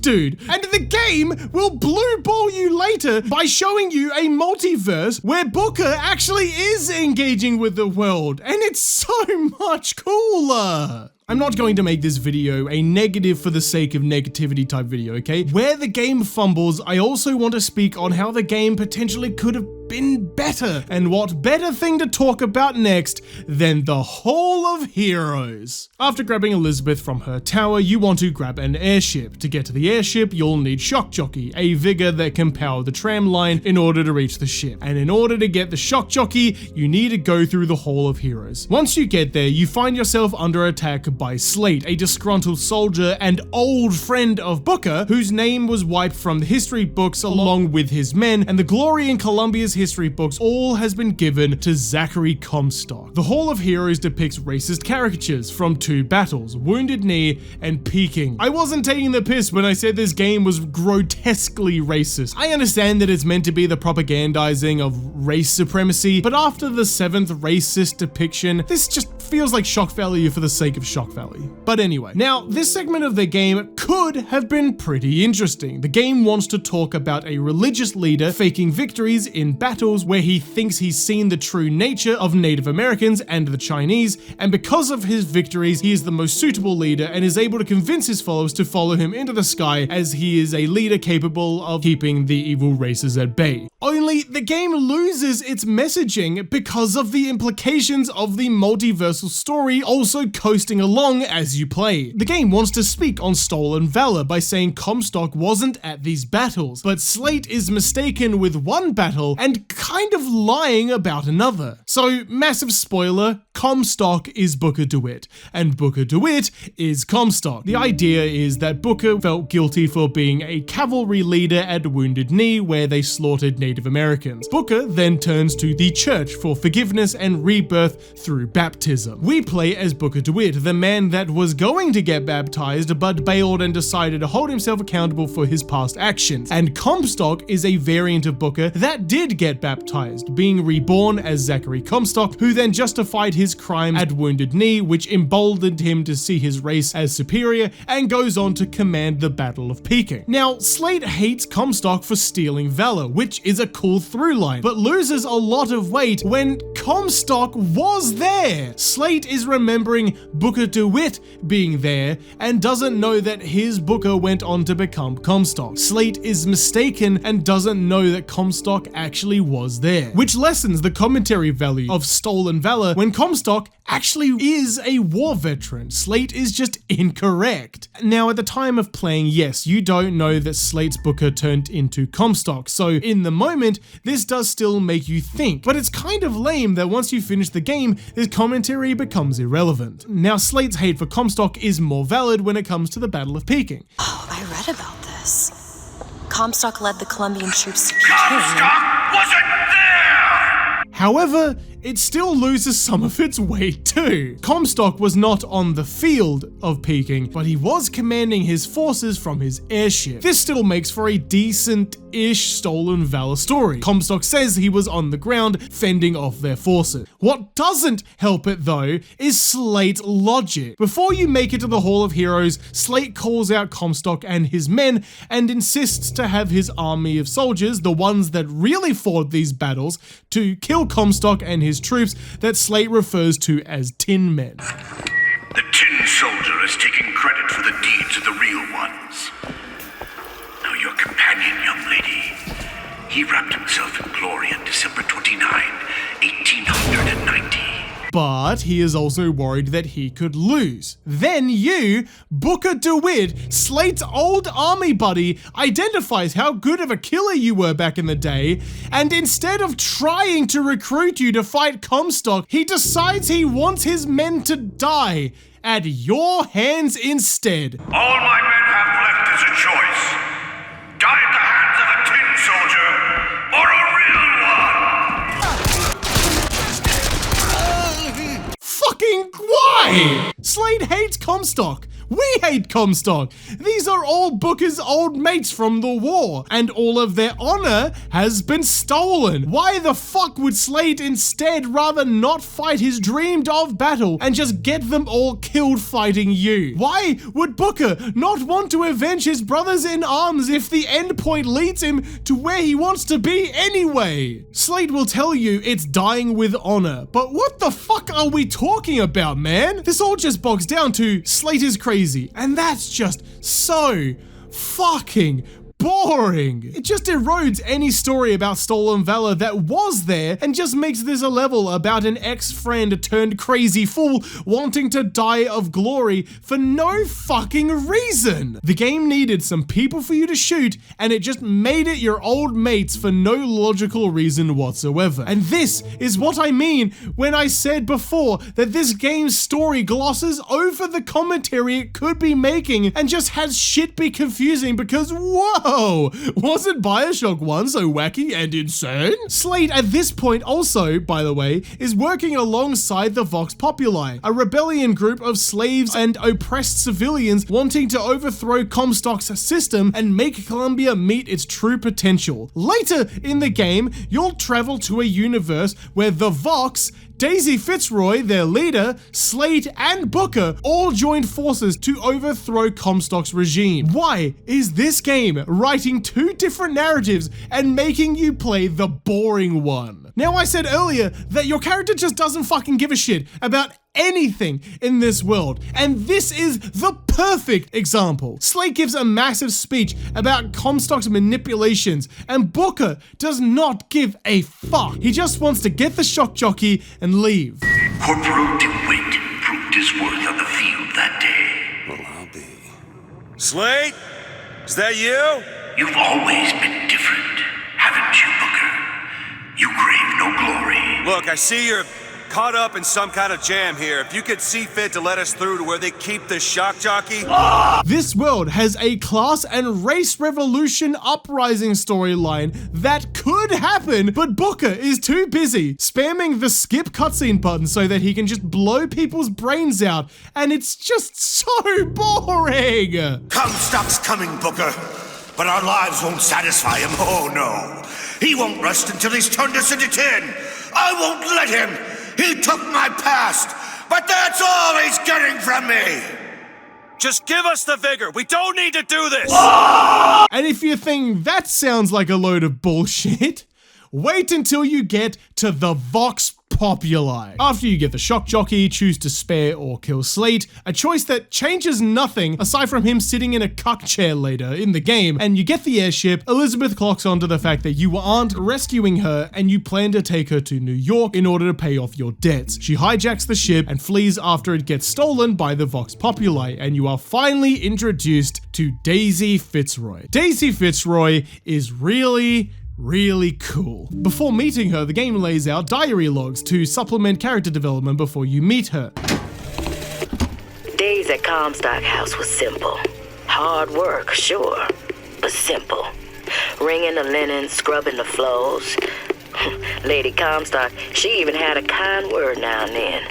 [SPEAKER 1] dude. And the game will blue ball you later by showing you a multiverse where Booker actually is engaging with the world. And it's so much cooler. I'm not going to make this video a negative for the sake of negativity type video, okay? Where the game fumbles, I also want to speak on how the game potentially could have been better. And what better thing to talk about next than the Hall of Heroes. After grabbing Elizabeth from her tower, you want to grab an airship. To get to the airship, you'll need Shock Jockey, a vigor that can power the tram line in order to reach the ship. And in order to get the Shock Jockey, you need to go through the Hall of Heroes. Once you get there, you find yourself under attack by Slate, a disgruntled soldier and old friend of Booker, whose name was wiped from the history books along with his men, and the glory in Columbia's history books all has been given to Zachary Comstock. The Hall of Heroes depicts racist caricatures from 2 battles, Wounded Knee and Peking. I wasn't taking the piss when I said this game was grotesquely racist. I understand that it's meant to be the propagandizing of race supremacy, but after the 7th racist depiction, this just feels like shock value for the sake of shock value. But anyway, now this segment of the game could have been pretty interesting. The game wants to talk about a religious leader faking victories in battles where he thinks he's seen the true nature of Native Americans and the Chinese, and because of his victories, he is the most suitable leader and is able to convince his followers to follow him into the sky as he is a leader capable of keeping the evil races at bay. Only the game loses its messaging because of the implications of the multiversal story also coasting along as you play. The game wants to speak on stolen valor by saying Comstock wasn't at these battles, but Slate is mistaken with one battle and kind of lying about another. So, massive spoiler, Comstock is Booker DeWitt, and Booker DeWitt is Comstock. The idea is that Booker felt guilty for being a cavalry leader at Wounded Knee where they slaughtered Native Americans. Booker then turns to the church for forgiveness and rebirth through baptism. We play as Booker DeWitt, the man that was going to get baptized but bailed and decided to hold himself accountable for his past actions. And Comstock is a variant of Booker that did get baptized, being reborn as Zachary Comstock, who then justified his crime at Wounded Knee, which emboldened him to see his race as superior and goes on to command the Battle of Peking. Now, Slate hates Comstock for stealing valor, which is a cool through line, but loses a lot of weight when Comstock was there. Slate is remembering Booker DeWitt being there and doesn't know that his Booker went on to become Comstock. Slate is mistaken and doesn't know that Comstock actually was there, which lessens the commentary value of stolen valor when Comstock actually is a war veteran. Slate is just incorrect. Now, at the time of playing, yes, you don't know that Slate's Booker turned into Comstock, so in the moment, this does still make you think, but it's kind of lame that once you finish the game, this commentary becomes irrelevant. Now, Slate's hate for Comstock is more valid when it comes to the Battle of Peking.
[SPEAKER 14] Oh, I read about this. Comstock led the Colombian troops to Peking.
[SPEAKER 15] Comstock wasn't there!
[SPEAKER 1] However, it still loses some of its weight too. Comstock was not on the field of Peking, but he was commanding his forces from his airship. This still makes for a decent-ish stolen valor story. Comstock says he was on the ground fending off their forces. What doesn't help it though is Slate's logic. Before you make it to the Hall of Heroes, Slate calls out Comstock and his men and insists to have his army of soldiers, the ones that really fought these battles, to kill Comstock and his troops that Slate refers to as Tin Men.
[SPEAKER 15] The Tin Soldier is taking credit for the deeds of the real ones. Now your companion, young lady, he wrapped himself in glory on December 29, 1890.
[SPEAKER 1] But he is also worried that he could lose. Then you, Booker DeWitt, Slate's old army buddy, identifies how good of a killer you were back in the day, and instead of trying to recruit you to fight Comstock, he decides he wants his men to die at your hands instead.
[SPEAKER 15] All my men have left is a choice. Die at the hands of a Tin Soldier, or a real one!
[SPEAKER 1] Fucking why? Slate hates Comstock. We hate Comstock. These are all Booker's old mates from the war, and all of their honor has been stolen. Why the fuck would Slate instead rather not fight his dreamed of battle and just get them all killed fighting you? Why would Booker not want to avenge his brothers in arms if the end point leads him to where he wants to be anyway? Slate will tell you it's dying with honor, but what the fuck are we talking about, man? This all just bogs down to Slate is crazy. And that's just so fucking boring. It just erodes any story about stolen valor that was there and just makes this a level about an ex-friend turned crazy fool wanting to die of glory for no fucking reason. The game needed some people for you to shoot and it just made it your old mates for no logical reason whatsoever. And this is what I mean when I said before that this game's story glosses over the commentary it could be making and just has shit be confusing because whoa! Wasn't Bioshock 1 so wacky and insane? Slate at this point also, by the way, is working alongside the Vox Populi, a rebellion group of slaves and oppressed civilians wanting to overthrow Comstock's system and make Columbia meet its true potential. Later in the game, you'll travel to a universe where the Vox, Daisy Fitzroy, their leader, Slate, and Booker all joined forces to overthrow Comstock's regime. Why is this game writing two different narratives and making you play the boring one? Now, I said earlier that your character just doesn't fucking give a shit about anything in this world, and this is the perfect example. Slate gives a massive speech about Comstock's manipulations, and Booker does not give a fuck. He just wants to get the shock jockey and leave.
[SPEAKER 15] Corporal DeWitt proved his worth on the field that day.
[SPEAKER 16] Well, I'll be. Slate? Is that you?
[SPEAKER 15] You've always been different, haven't you, Booker? You crave no glory.
[SPEAKER 16] Look, I see you're caught up in some kind of jam here. If you could see fit to let us through to where they keep the shock jockey.
[SPEAKER 1] This world has a class and race revolution uprising storyline that could happen, but Booker is too busy spamming the skip cutscene button so that he can just blow people's brains out, and it's just so boring.
[SPEAKER 15] Comstock's coming, Booker. But our lives won't satisfy him, oh no. He won't rest until he's turned us into tin. I won't let him. He took my past, but that's all he's getting from me.
[SPEAKER 16] Just give us the vigor. We don't need to do this.
[SPEAKER 1] And if you think that sounds like a load of bullshit, wait until you get to the Vox Populi. After you get the shock jockey, choose to spare or kill Slate, a choice that changes nothing aside from him sitting in a cuck chair later in the game, and you get the airship. Elizabeth clocks onto the fact that you aren't rescuing her and you plan to take her to New York in order to pay off your debts. She hijacks the ship and flees after it gets stolen by the Vox Populi, and you are finally introduced to Daisy Fitzroy. Daisy Fitzroy is really cool. Before meeting her, the game lays out diary logs to supplement character development before you meet her.
[SPEAKER 17] Days at Comstock House was simple. Hard work, sure, but simple. Wringing the linen, scrubbing the floors. Lady Comstock, she even had a kind word now and then.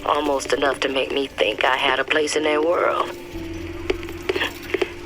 [SPEAKER 17] Almost enough to make me think I had a place in their world.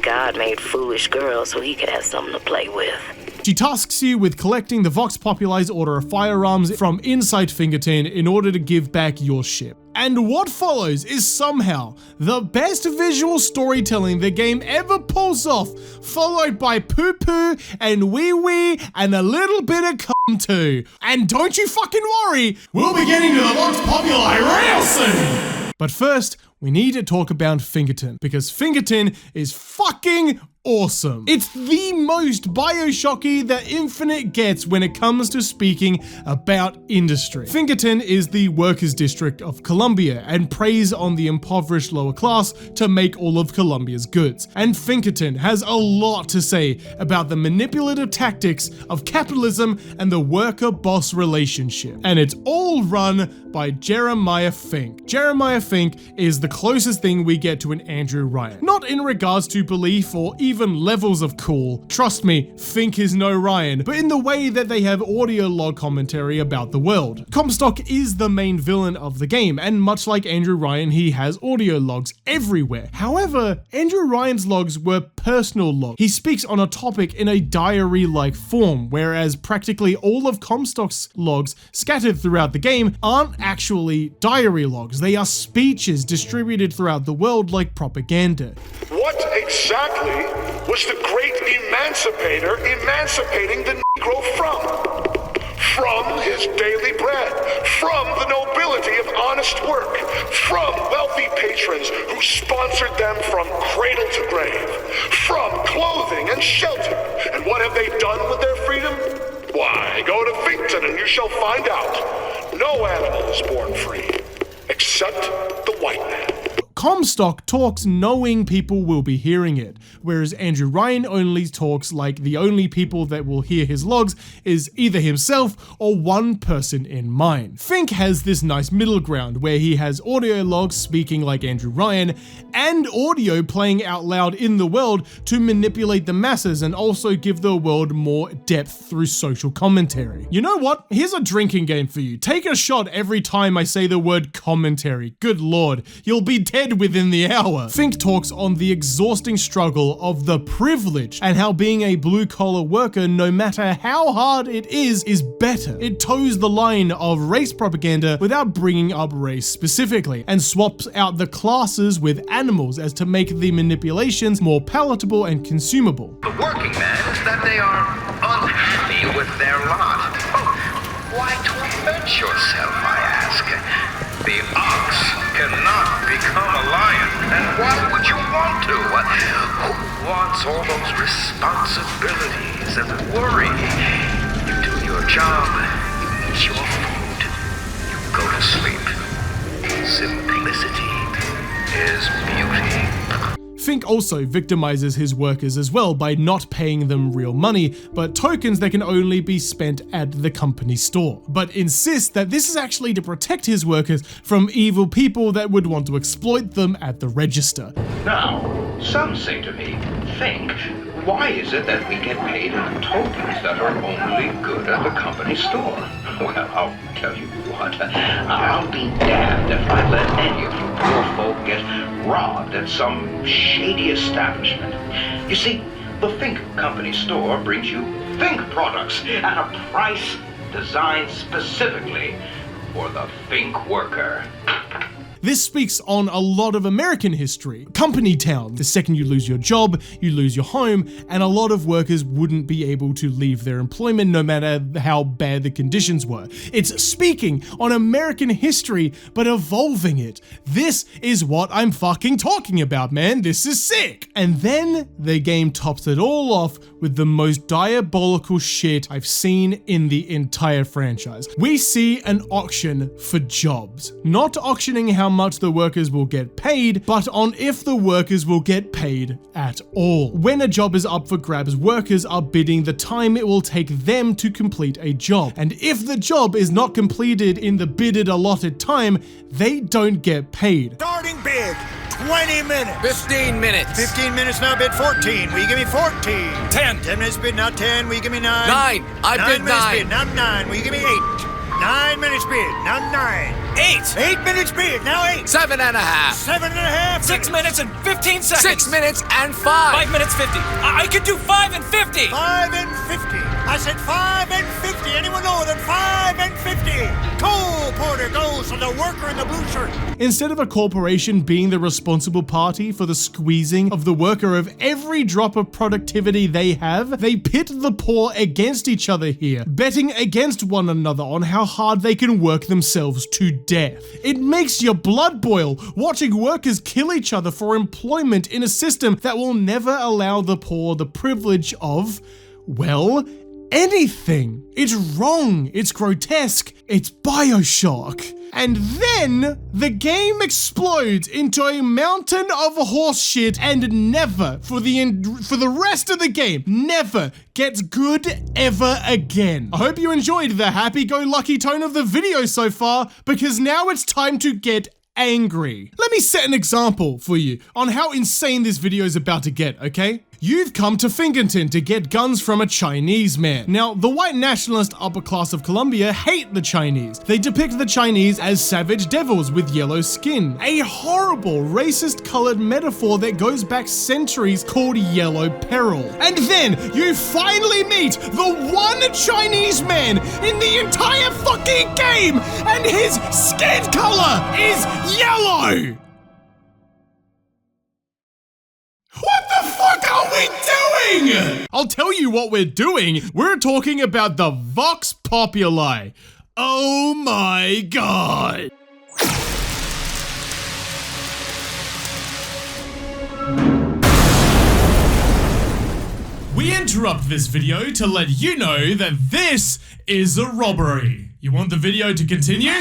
[SPEAKER 17] God made foolish girls so he could have something to play with.
[SPEAKER 1] She tasks you with collecting the Vox Populi's order of firearms from inside Fingerton in order to give back your ship. And what follows is somehow the best visual storytelling the game ever pulls off, followed by poo-poo and wee-wee and a little bit of cum too. And don't you fucking worry,
[SPEAKER 10] we'll be getting to the Vox Populi real soon!
[SPEAKER 1] But first, we need to talk about Fingerton, because Fingerton is fucking awesome. It's the most Bioshocky that Infinite gets when it comes to speaking about industry. Fingerton is the workers' district of Columbia and preys on the impoverished lower class to make all of Columbia's goods. And Fingerton has a lot to say about the manipulative tactics of capitalism and the worker-boss relationship. And it's all run by Jeremiah Fink. Jeremiah Fink is the closest thing we get to an Andrew Ryan. Not in regards to belief or even levels of cool. Trust me, Fink is no Ryan, but in the way that they have audio log commentary about the world. Comstock is the main villain of the game, and much like Andrew Ryan, he has audio logs everywhere. However, Andrew Ryan's logs were personal logs. He speaks on a topic in a diary-like form, whereas practically all of Comstock's logs scattered throughout the game aren't actually diary logs. They are speeches distributed throughout the world like propaganda.
[SPEAKER 18] What exactly was the great emancipator emancipating the Negro from? From his daily bread, from the nobility of honest work, from wealthy patrons who sponsored them from cradle to grave, from clothing and shelter. And what have they done with their freedom? Why, go to Finkton and you shall find out. No animal is born free, except the white man.
[SPEAKER 1] Comstock talks knowing people will be hearing it, whereas Andrew Ryan only talks like the only people that will hear his logs is either himself or one person in mind. Fink has this nice middle ground where he has audio logs speaking like Andrew Ryan and audio playing out loud in the world to manipulate the masses and also give the world more depth through social commentary. You know what? Here's a drinking game for you. Take a shot every time I say the word commentary. Good lord, you'll be dead within the hour. Fink talks on the exhausting struggle of the privilege and how being a blue-collar worker, no matter how hard it is better. It toes the line of race propaganda without bringing up race specifically, and swaps out the classes with animals as to make the manipulations more palatable and consumable.
[SPEAKER 19] The working man is that they are unhappy with their lot. Oh, why torment yourself, I ask? The ox cannot become a lion, and why would you want to? Who wants all those responsibilities and worry? You do your job, you eat your food, you go to sleep. Simplicity is beauty.
[SPEAKER 1] Fink also victimizes his workers as well by not paying them real money, but tokens that can only be spent at the company store, but insists that this is actually to protect his workers from evil people that would want to exploit them at the register.
[SPEAKER 19] Now, some say to me, Fink, why is it that we get paid in tokens that are only good at the company store? Well, I'll tell you what, I'll be damned if I let any of you poor folk get robbed at some shady establishment. You see, the Fink company store brings you Fink products at a price designed specifically for the Fink worker.
[SPEAKER 1] This speaks on a lot of American history. Company town. The second you lose your job, you lose your home, and a lot of workers wouldn't be able to leave their employment no matter how bad the conditions were. It's speaking on American history, but evolving it. This is what I'm fucking talking about, man. This is sick. And then the game tops it all off with the most diabolical shit I've seen in the entire franchise. We see an auction for jobs. Not auctioning how much the workers will get paid, but on if the workers will get paid at all. When a job is up for grabs, workers are bidding the time it will take them to complete a job. And if the job is not completed in the bidded allotted time, they don't get paid.
[SPEAKER 15] Starting bid, 20 minutes.
[SPEAKER 8] 15 minutes.
[SPEAKER 15] 15 minutes now, bid 14. Will you give me 14?
[SPEAKER 8] 10.
[SPEAKER 15] 10 minutes bid, now 10. Will you give me 9?
[SPEAKER 8] 9. I bid 9.
[SPEAKER 15] Bid, now 9. Will you give me 8? 9 minutes bid, now 9.
[SPEAKER 8] 8.
[SPEAKER 15] 8 minutes bid, now 8.
[SPEAKER 8] 7 and a half.
[SPEAKER 15] 7 and a half.
[SPEAKER 8] 6 minutes and 15 seconds. 6 minutes and 5. 5 minutes 50. I could do 5 and 50.
[SPEAKER 15] 5 and 50. I said 5 and 50. Anyone know that 5 and 50? Coal porter goes to the worker in the blue shirt.
[SPEAKER 1] Instead of a corporation being the responsible party for the squeezing of the worker of every drop of productivity they have, they pit the poor against each other here, betting against one another on how hard they can work themselves to death. It makes your blood boil watching workers kill each other for employment in a system that will never allow the poor the privilege of, well, anything. It's wrong, it's grotesque, it's Bioshock. And then the game explodes into a mountain of horse shit and never, for the rest of the game, never gets good ever again. I hope you enjoyed the happy-go-lucky tone of the video so far, because now it's time to get angry. Let me set an example for you on how insane this video is about to get, okay? You've come to Fingerton to get guns from a Chinese man. Now, the white nationalist upper class of Colombia hate the Chinese. They depict the Chinese as savage devils with yellow skin. A horrible racist colored metaphor that goes back centuries called yellow peril. And then you finally meet the one Chinese man in the entire fucking game, and his skin color is yellow. What the fuck are we doing? I'll tell you what we're doing. We're talking about the Vox Populi. Oh my god. We interrupt this video to let you know that this is a robbery. You want the video to continue?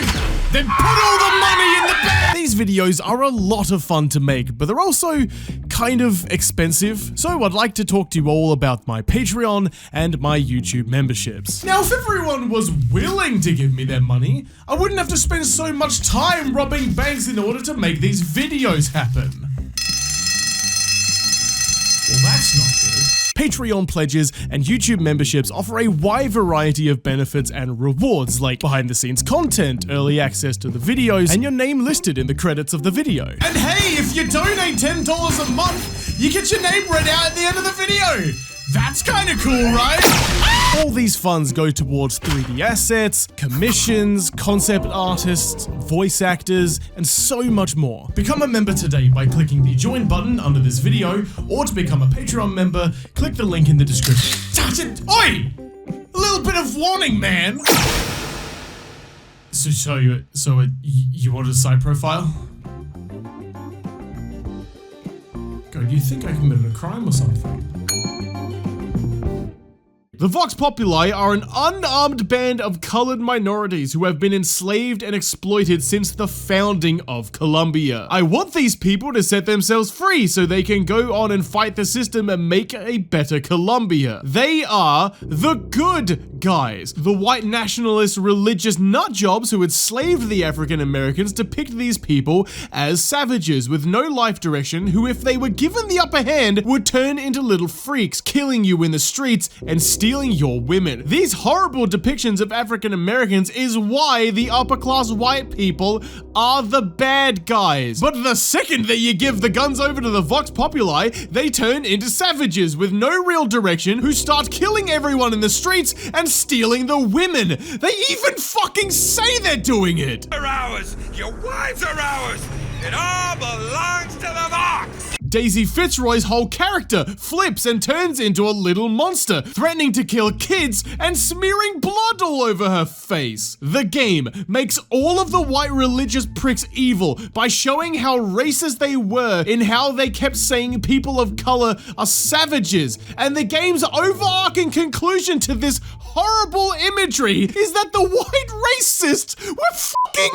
[SPEAKER 1] Then put all the money in the bag! These videos are a lot of fun to make, but they're also kind of expensive. So I'd like to talk to you all about my Patreon and my YouTube memberships. Now, if everyone was willing to give me their money, I wouldn't have to spend so much time robbing banks in order to make these videos happen. Well, that's not good. Patreon pledges and YouTube memberships offer a wide variety of benefits and rewards, like behind-the-scenes content, early access to the videos, and your name listed in the credits of the video. And hey, if you donate $10 a month, you get your name read out at the end of the video! That's kinda cool, right? All these funds go towards 3D assets, commissions, concept artists, voice actors, and so much more. Become a member today by clicking the join button under this video, or to become a Patreon member, click the link in the description. Oi! A little bit of warning, man! So you wanted a side profile? God, do you think I committed a crime or something? The Vox Populi are an unarmed band of colored minorities who have been enslaved and exploited since the founding of Colombia. I want these people to set themselves free so they can go on and fight the system and make a better Colombia. They are the good guys. The white nationalist religious nutjobs who enslaved the African Americans depict these people as savages with no life direction who, if they were given the upper hand, would turn into little freaks, killing you in the streets and stealing your women. These horrible depictions of African Americans is why the upper class white people are the bad guys. But the second that you give the guns over to the Vox Populi, they turn into savages with no real direction who start killing everyone in the streets and stealing the women. They even fucking say they're doing it.
[SPEAKER 20] They're ours. Your wives are ours. It all belongs to the Vox.
[SPEAKER 1] Daisy Fitzroy's whole character flips and turns into a little monster, threatening to kill kids and smearing blood all over her face. The game makes all of the white religious pricks evil by showing how racist they were in how they kept saying people of color are savages, and the game's overarching conclusion to this horrible imagery is that the white racists were fucking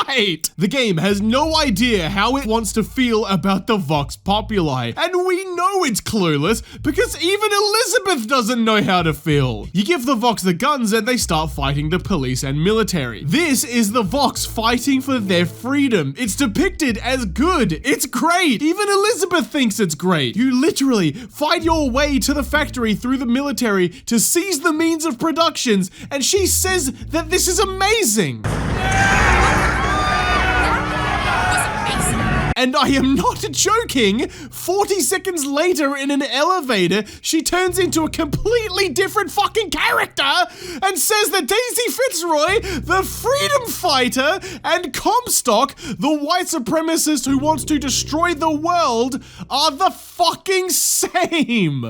[SPEAKER 1] right. The game has no idea how it wants to feel about the Vox Populi, and we know it's clueless because even Elizabeth doesn't know how to feel. You give the Vox the guns and they start fighting the police and military. This is the Vox fighting for their freedom. It's depicted as good. It's great. Even Elizabeth thinks it's great. You literally fight your way to the factory through the military to seize the means of productions, and she says that this is amazing. And I am not joking, 40 seconds later in an elevator, she turns into a completely different fucking character and says that Daisy Fitzroy, the freedom fighter, and Comstock, the white supremacist who wants to destroy the world, are the fucking same.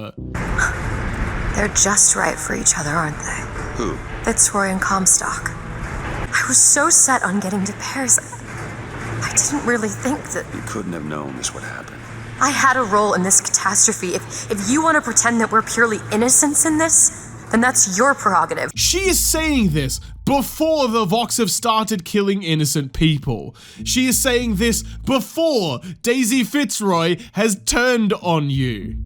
[SPEAKER 14] They're just right for each other, aren't they?
[SPEAKER 13] Who?
[SPEAKER 14] Fitzroy and Comstock. I was so set on getting to Paris. I didn't really think that...
[SPEAKER 13] You couldn't have known this would happen.
[SPEAKER 14] I had a role in this catastrophe. If you want to pretend that we're purely innocents in this, then that's your prerogative.
[SPEAKER 1] She is saying this before the Vox have started killing innocent people. She is saying this before Daisy Fitzroy has turned on you.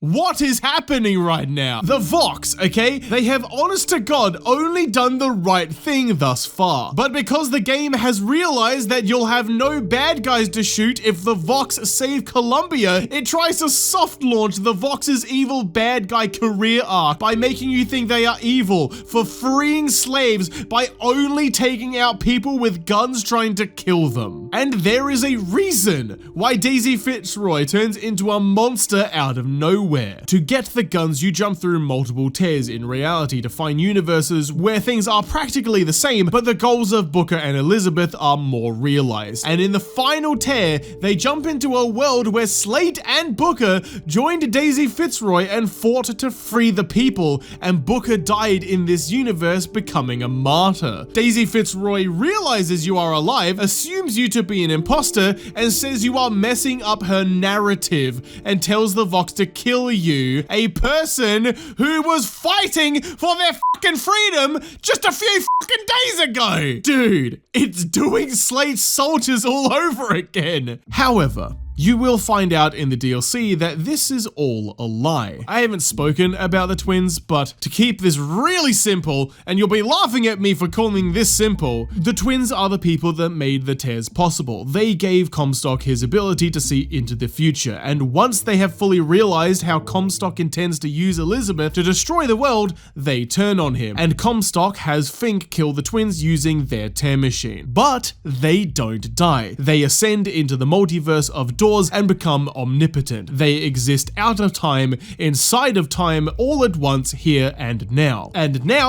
[SPEAKER 1] What is happening right now? The Vox, okay? They have honest to God only done the right thing thus far. But because the game has realized that you'll have no bad guys to shoot if the Vox save Colombia, it tries to soft launch the Vox's evil bad guy career arc by making you think they are evil for freeing slaves by only taking out people with guns trying to kill them. And there is a reason why Daisy Fitzroy turns into a monster out of nowhere. To get the guns, you jump through multiple tears in reality to find universes where things are practically the same, but the goals of Booker and Elizabeth are more realized. And in the final tear, they jump into a world where Slate and Booker joined Daisy Fitzroy and fought to free the people, and Booker died in this universe, becoming a martyr. Daisy Fitzroy realizes you are alive, assumes you to be an imposter, and says you are messing up her narrative, and tells the Vox to kill you, a person who was fighting for their fucking freedom just a few fucking days ago. Dude, it's doing Slate's soldiers all over again. However, you will find out in the DLC that this is all a lie. I haven't spoken about the twins, but to keep this really simple, and you'll be laughing at me for calling this simple, the twins are the people that made the tears possible. They gave Comstock his ability to see into the future, and once they have fully realized how Comstock intends to use Elizabeth to destroy the world, they turn on him, and Comstock has Fink kill the twins using their tear machine. But they don't die. They ascend into the multiverse of Dawn and become omnipotent. They exist out of time, inside of time, all at once, here and now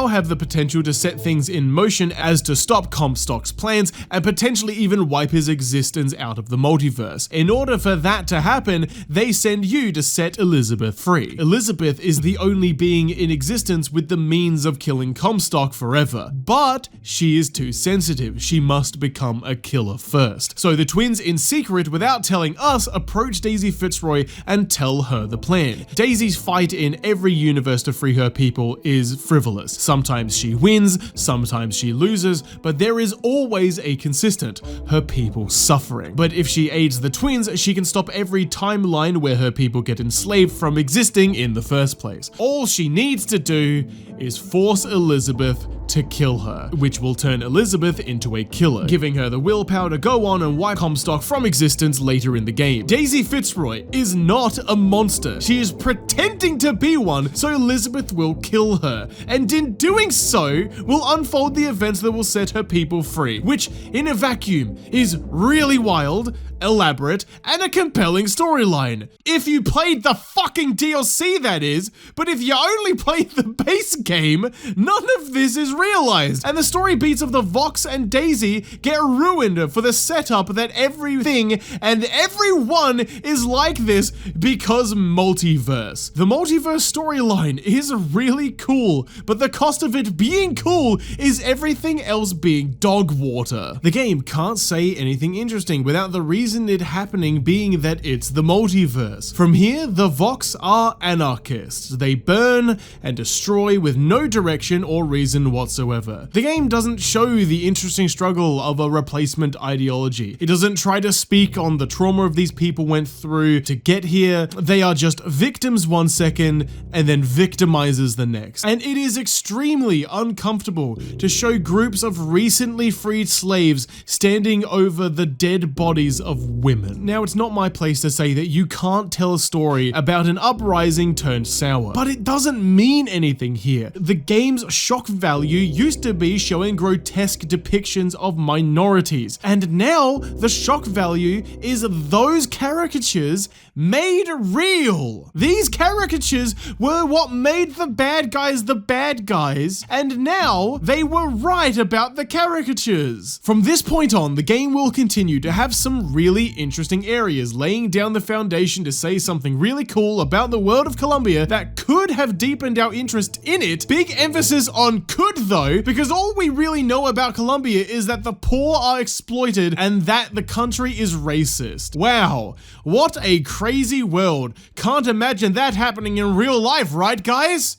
[SPEAKER 1] have the potential to set things in motion as to stop Comstock's plans and potentially even wipe his existence out of the multiverse. In order for that to happen, they send you to set Elizabeth free. Elizabeth is the only being in existence with the means of killing Comstock forever, but she is too sensitive. She must become a killer first. So the twins, in secret, without telling us, us approach Daisy Fitzroy and tell her the plan. Daisy's fight in every universe to free her people is frivolous. Sometimes she wins, sometimes she loses, but there is always a consistent: her people suffering. But if she aids the twins, she can stop every timeline where her people get enslaved from existing in the first place. All she needs to do is force Elizabeth to kill her, which will turn Elizabeth into a killer, giving her the willpower to go on and wipe Comstock from existence later in the game. Daisy Fitzroy is not a monster. She is pretending to be one, so Elizabeth will kill her, and in doing so, will unfold the events that will set her people free, which in a vacuum is really wild, elaborate, and a compelling storyline. If you played the fucking DLC, that is, but if you only played the base game, none of this is realized, and the story beats of the Vox and Daisy get ruined for the setup that everything and everyone is like this because multiverse. The multiverse storyline is really cool, but the cost of it being cool is everything else being dog water. The game can't say anything interesting without the reason it happening being that it's the multiverse. From here, the Vox are anarchists. They burn and destroy with no direction or reason whatsoever. The game doesn't show the interesting struggle of a replacement ideology. It doesn't try to speak on the trauma of these people went through to get here. They are just victims one second and then victimizers the next. And it is extremely uncomfortable to show groups of recently freed slaves standing over the dead bodies of women. Now, it's not my place to say that you can't tell a story about an uprising turned sour, but it doesn't mean anything here. The game's shock value used to be showing grotesque depictions of minorities, and now the shock value is those caricatures made real. These caricatures were what made the bad guys, and now they were right about the caricatures. From this point on, the game will continue to have some really interesting areas, laying down the foundation to say something really cool about the world of Columbia that could have deepened our interest in it. Big emphasis on could though, because all we really know about Columbia is that the poor are exploited and that the country is racist. Wow, what a crazy world. Can't imagine that happening in real life, right guys?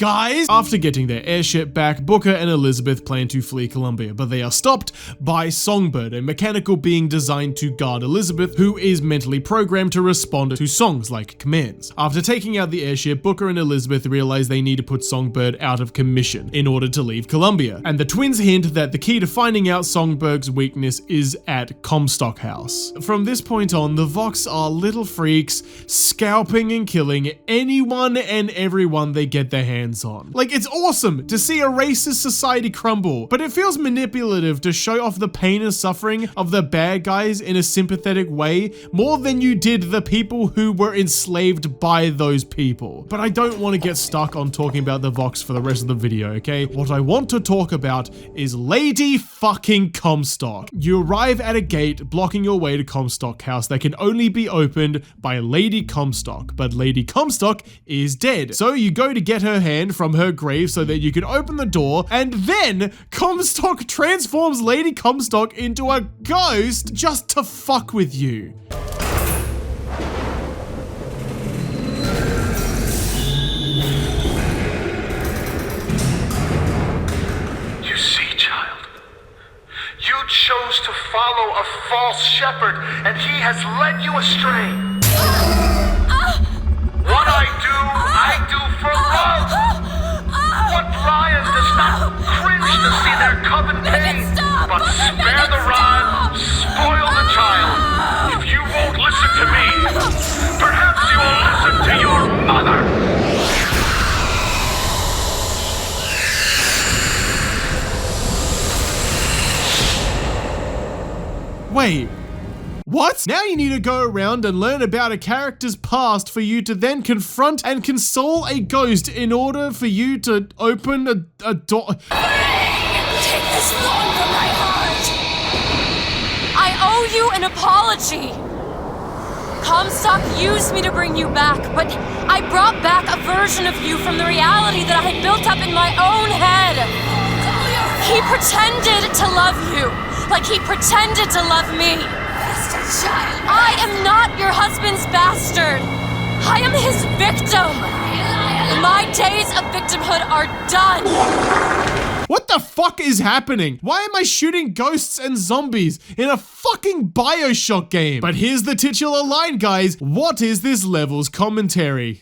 [SPEAKER 1] After getting their airship back, Booker and Elizabeth plan to flee Columbia, but they are stopped by Songbird, a mechanical being designed to guard Elizabeth, who is mentally programmed to respond to songs like commands. After taking out the airship, Booker and Elizabeth realize they need to put Songbird out of commission in order to leave Columbia, and the twins hint that the key to finding out Songbird's weakness is at Comstock House. From this point on, the Vox are little freaks, scalping and killing anyone and everyone they get their hands on. Like, it's awesome to see a racist society crumble, but it feels manipulative to show off the pain and suffering of the bad guys in a sympathetic way more than you did the people who were enslaved by those people. But I don't want to get stuck on talking about the Vox for the rest of the video, okay? What I want to talk about is Lady fucking Comstock. You arrive at a gate blocking your way to Comstock House that can only be opened by Lady Comstock, but Lady Comstock is dead. So you go to get her hand from her grave so that you can open the door, and then Comstock transforms Lady Comstock into a ghost just to fuck with you.
[SPEAKER 18] You see, child, you chose to follow a false shepherd, and he has led you astray. What I do for love. What lion does not cringe to see their cub in pain, but spare the rod, spoil the child. If you won't listen to me, perhaps you will listen to your mother.
[SPEAKER 1] Wait. What? Now you need to go around and learn about a character's past for you to then confront and console a ghost in order for you to open a door.
[SPEAKER 14] Take this thorn from my heart! I owe you an apology! Comstock used me to bring you back, but I brought back a version of you from the reality that I had built up in my own head. He pretended to love you, like he pretended to love me. child. I am not your husband's bastard. I am his victim. My days of victimhood are done.
[SPEAKER 1] What the fuck is happening? Why am I shooting ghosts and zombies in a fucking Bioshock game? But here's the titular line, guys. What is this level's commentary?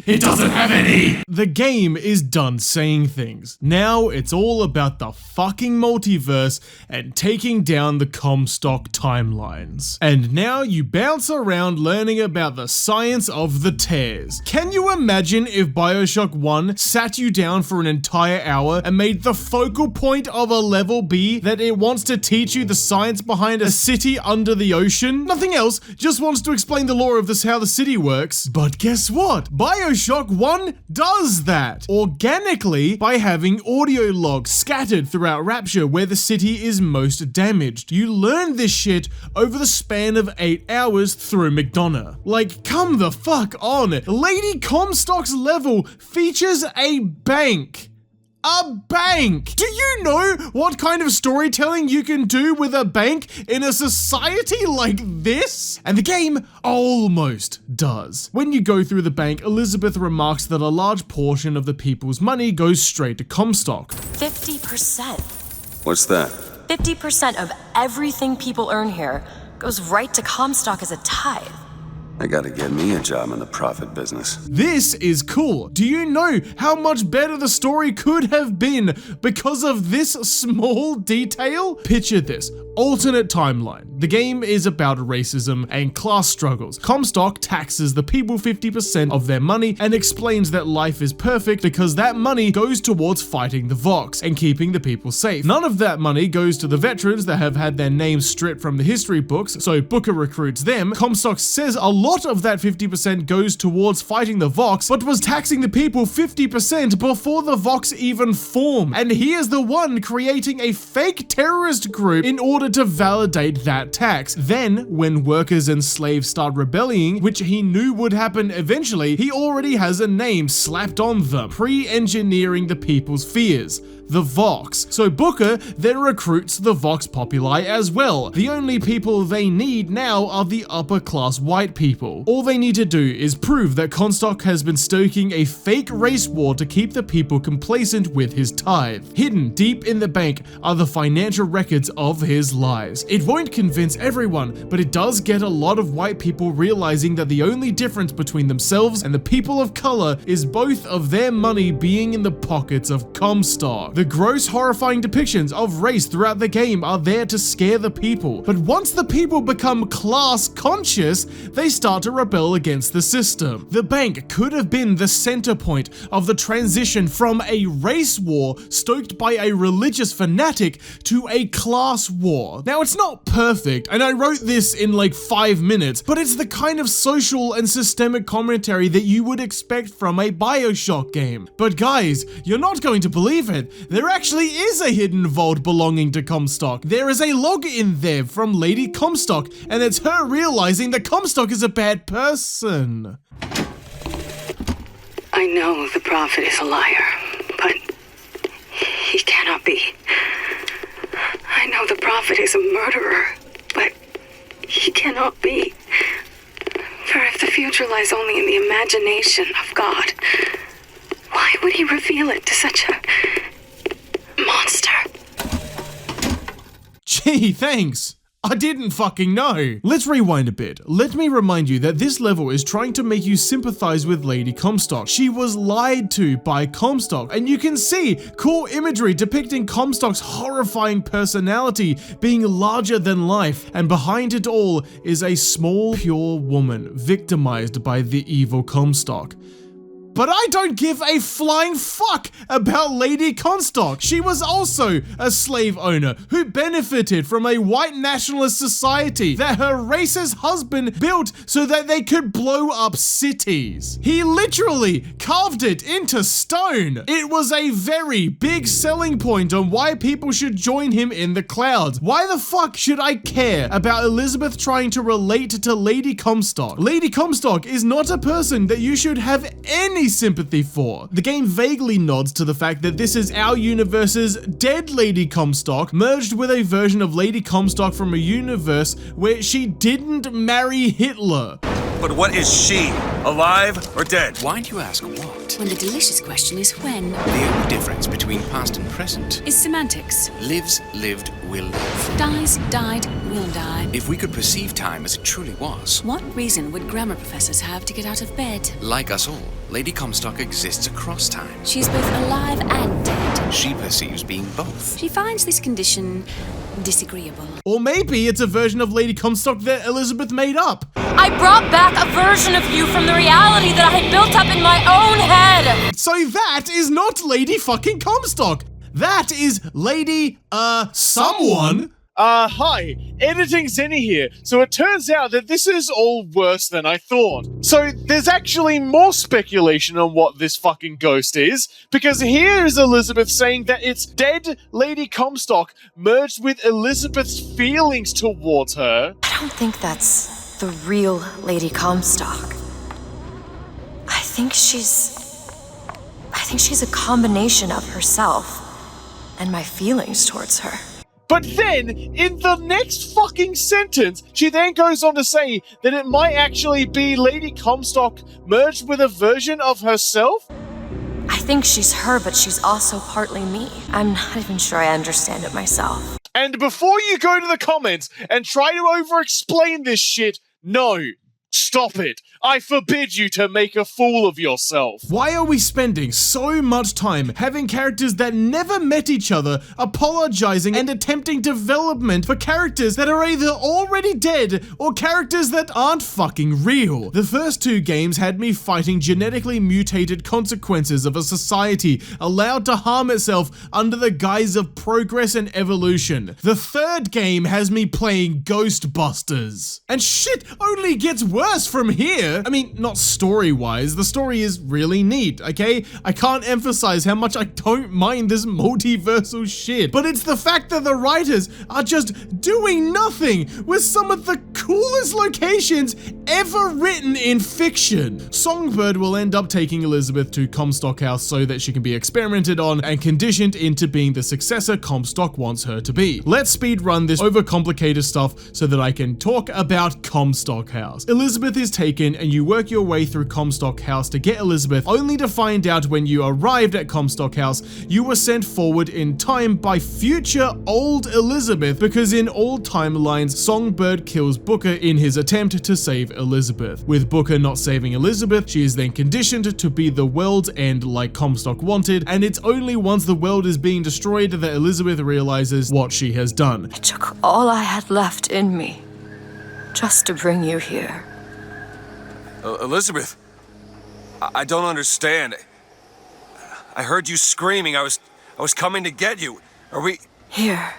[SPEAKER 1] It doesn't have any. The game is done saying things. Now it's all about the fucking multiverse and taking down the Comstock timelines. And now you bounce around learning about the science of the tears. Can you imagine if Bioshock 1 sat you down for an entire hour and made the focal point of a level be that it wants to teach you the science behind a city under the ocean? Nothing else, just wants to explain the lore of how the city works. But guess what? Bioshock 1 does that organically by having audio logs scattered throughout Rapture where the city is most damaged. You learn this shit over the span of 8 hours through McDonough. Like, come the fuck on. Lady Comstock's level features a bank. A bank! Do you know what kind of storytelling you can do with a bank in a society like this? And the game almost does. When you go through the bank, Elizabeth remarks that a large portion of the people's money goes straight to Comstock.
[SPEAKER 14] 50%.
[SPEAKER 16] What's that?
[SPEAKER 14] 50% of everything people earn here goes right to Comstock as a tithe.
[SPEAKER 16] I gotta get me a job in the profit business.
[SPEAKER 1] This is cool. Do you know how much better the story could have been because of this small detail? Picture this. Alternate timeline. The game is about racism and class struggles. Comstock taxes the people 50% of their money and explains that life is perfect because that money goes towards fighting the Vox and keeping the people safe. None of that money goes to the veterans that have had their names stripped from the history books, so Booker recruits them. Comstock says a lot of that 50% goes towards fighting the Vox, but was taxing the people 50% before the Vox even formed. And he is the one creating a fake terrorist group in order to validate that tax. Then, when workers and slaves start rebelling, which he knew would happen eventually, he already has a name slapped on them, pre-engineering the people's fears. The Vox. So Booker then recruits the Vox Populi as well. The only people they need now are the upper class white people. All they need to do is prove that Comstock has been stoking a fake race war to keep the people complacent with his tithe. Hidden deep in the bank are the financial records of his lives. It won't convince everyone, but it does get a lot of white people realizing that the only difference between themselves and the people of color is both of their money being in the pockets of Comstock. The gross, horrifying depictions of race throughout the game are there to scare the people, but once the people become class conscious, they start to rebel against the system. The bank could have been the center point of the transition from a race war stoked by a religious fanatic to a class war. Now, it's not perfect, and I wrote this in like 5 minutes, but it's the kind of social and systemic commentary that you would expect from a Bioshock game. But guys, you're not going to believe it. There actually is a hidden vault belonging to Comstock. There is a log in there from Lady Comstock, and it's her realizing that Comstock is a bad person.
[SPEAKER 21] I know the prophet is a liar, but he cannot be. I know the prophet is a murderer, but he cannot be. For if the future lies only in the imagination of God, why would he reveal it to such a monster?
[SPEAKER 1] Gee, thanks. I didn't fucking know. Let's rewind a bit. Let me remind you that this level is trying to make you sympathize with Lady Comstock. She was lied to by Comstock, and you can see cool imagery depicting Comstock's horrifying personality being larger than life, and behind it all is a small, pure woman victimized by the evil Comstock. But I don't give a flying fuck about Lady Comstock. She was also a slave owner who benefited from a white nationalist society that her racist husband built so that they could blow up cities. He literally carved it into stone. It was a very big selling point on why people should join him in the clouds. Why the fuck should I care about Elizabeth trying to relate to Lady Comstock? Lady Comstock is not a person that you should have any any sympathy for. The game vaguely nods to the fact that this is our universe's dead Lady Comstock merged with a version of Lady Comstock from a universe where she didn't marry Hitler.
[SPEAKER 16] But what is she? Alive or dead?
[SPEAKER 4] Why do you ask what?
[SPEAKER 22] When the delicious question is when.
[SPEAKER 4] The only difference between past and present
[SPEAKER 22] Is semantics.
[SPEAKER 4] lives, lived, will live.
[SPEAKER 22] Dies, died, will die.
[SPEAKER 4] If we could perceive time as it truly was,
[SPEAKER 22] What reason would grammar professors have to get out of bed?
[SPEAKER 4] like us all, Lady Comstock exists across time.
[SPEAKER 22] She's both alive and dead.
[SPEAKER 4] She perceives being both.
[SPEAKER 22] She finds this condition disagreeable.
[SPEAKER 1] Or maybe it's a version of Lady Comstock that Elizabeth made up.
[SPEAKER 14] I brought back a version of you from the reality that I had built up in my own head!
[SPEAKER 1] So that is not Lady fucking Comstock. That is Lady, someone.
[SPEAKER 5] Hi, editing Zenny here. So it turns out that this is all worse than I thought. So there's actually more speculation on what this fucking ghost is, because here is Elizabeth saying that it's dead Lady Comstock merged with Elizabeth's feelings towards her.
[SPEAKER 23] I don't think that's the real Lady Comstock. I think she's a combination of herself and my feelings towards her.
[SPEAKER 5] But then, in the next fucking sentence, she then goes on to say that it might actually be Lady Comstock merged with a version of herself?
[SPEAKER 23] I think she's her, but she's also partly me. I'm not even sure I understand it myself.
[SPEAKER 5] And before you go to the comments and try to over-explain this shit, no. Stop it. I forbid you to make a fool of yourself.
[SPEAKER 1] Why are we spending so much time having characters that never met each other apologizing and attempting development for characters that are either already dead or characters that aren't fucking real? The first two games had me fighting genetically mutated consequences of a society allowed to harm itself under the guise of progress and evolution. The third game has me playing Ghostbusters. And shit only gets worse from here. I mean, not story-wise, the story is really neat, okay? I can't emphasize how much I don't mind this multiversal shit, but it's the fact that the writers are just doing nothing with some of the coolest locations ever written in fiction. Songbird will end up taking Elizabeth to Comstock House so that she can be experimented on and conditioned into being the successor Comstock wants her to be. Let's speed run this overcomplicated stuff so that I can talk about Comstock House. Elizabeth is taken and you work your way through Comstock House to get Elizabeth, only to find out when you arrived at Comstock House, you were sent forward in time by future old Elizabeth, because in all timelines, Songbird kills Booker in his attempt to save Elizabeth. With Booker not saving Elizabeth, she is then conditioned to be the world's end like Comstock wanted, and it's only once the world is being destroyed that Elizabeth realizes what she has done.
[SPEAKER 23] It took all I had left in me just to bring you here.
[SPEAKER 16] Elizabeth, I don't understand. I heard you screaming. I was coming to get you. Are we...
[SPEAKER 23] Here.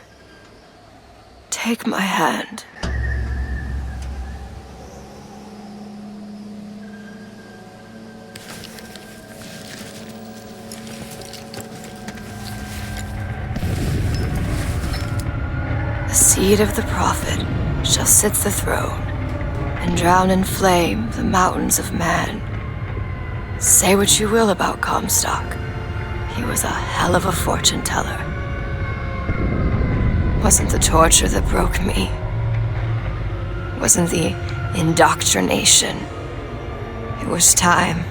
[SPEAKER 23] Take my hand. The seed of the prophet shall sit the throne and drown in flame the mountains of man. Say what you will about Comstock. He was a hell of a fortune teller. Wasn't the torture that broke me. Wasn't the indoctrination. It was time.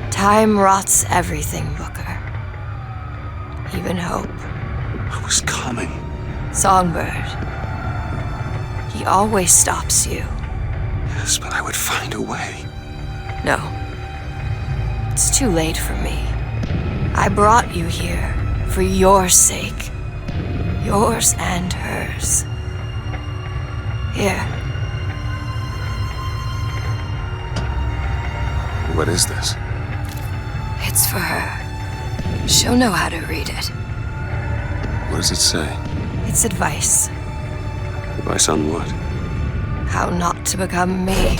[SPEAKER 23] Time rots everything, Booker. Even hope.
[SPEAKER 15] I was coming.
[SPEAKER 23] Songbird. He always stops you.
[SPEAKER 15] Yes, but I would find a way.
[SPEAKER 23] No. It's too late for me. I brought you here for your sake. Yours and hers. Here.
[SPEAKER 15] What is this?
[SPEAKER 23] It's for her. She'll know how to read it.
[SPEAKER 15] What does it say?
[SPEAKER 23] It's advice.
[SPEAKER 15] Advice on what?
[SPEAKER 23] How not to become me.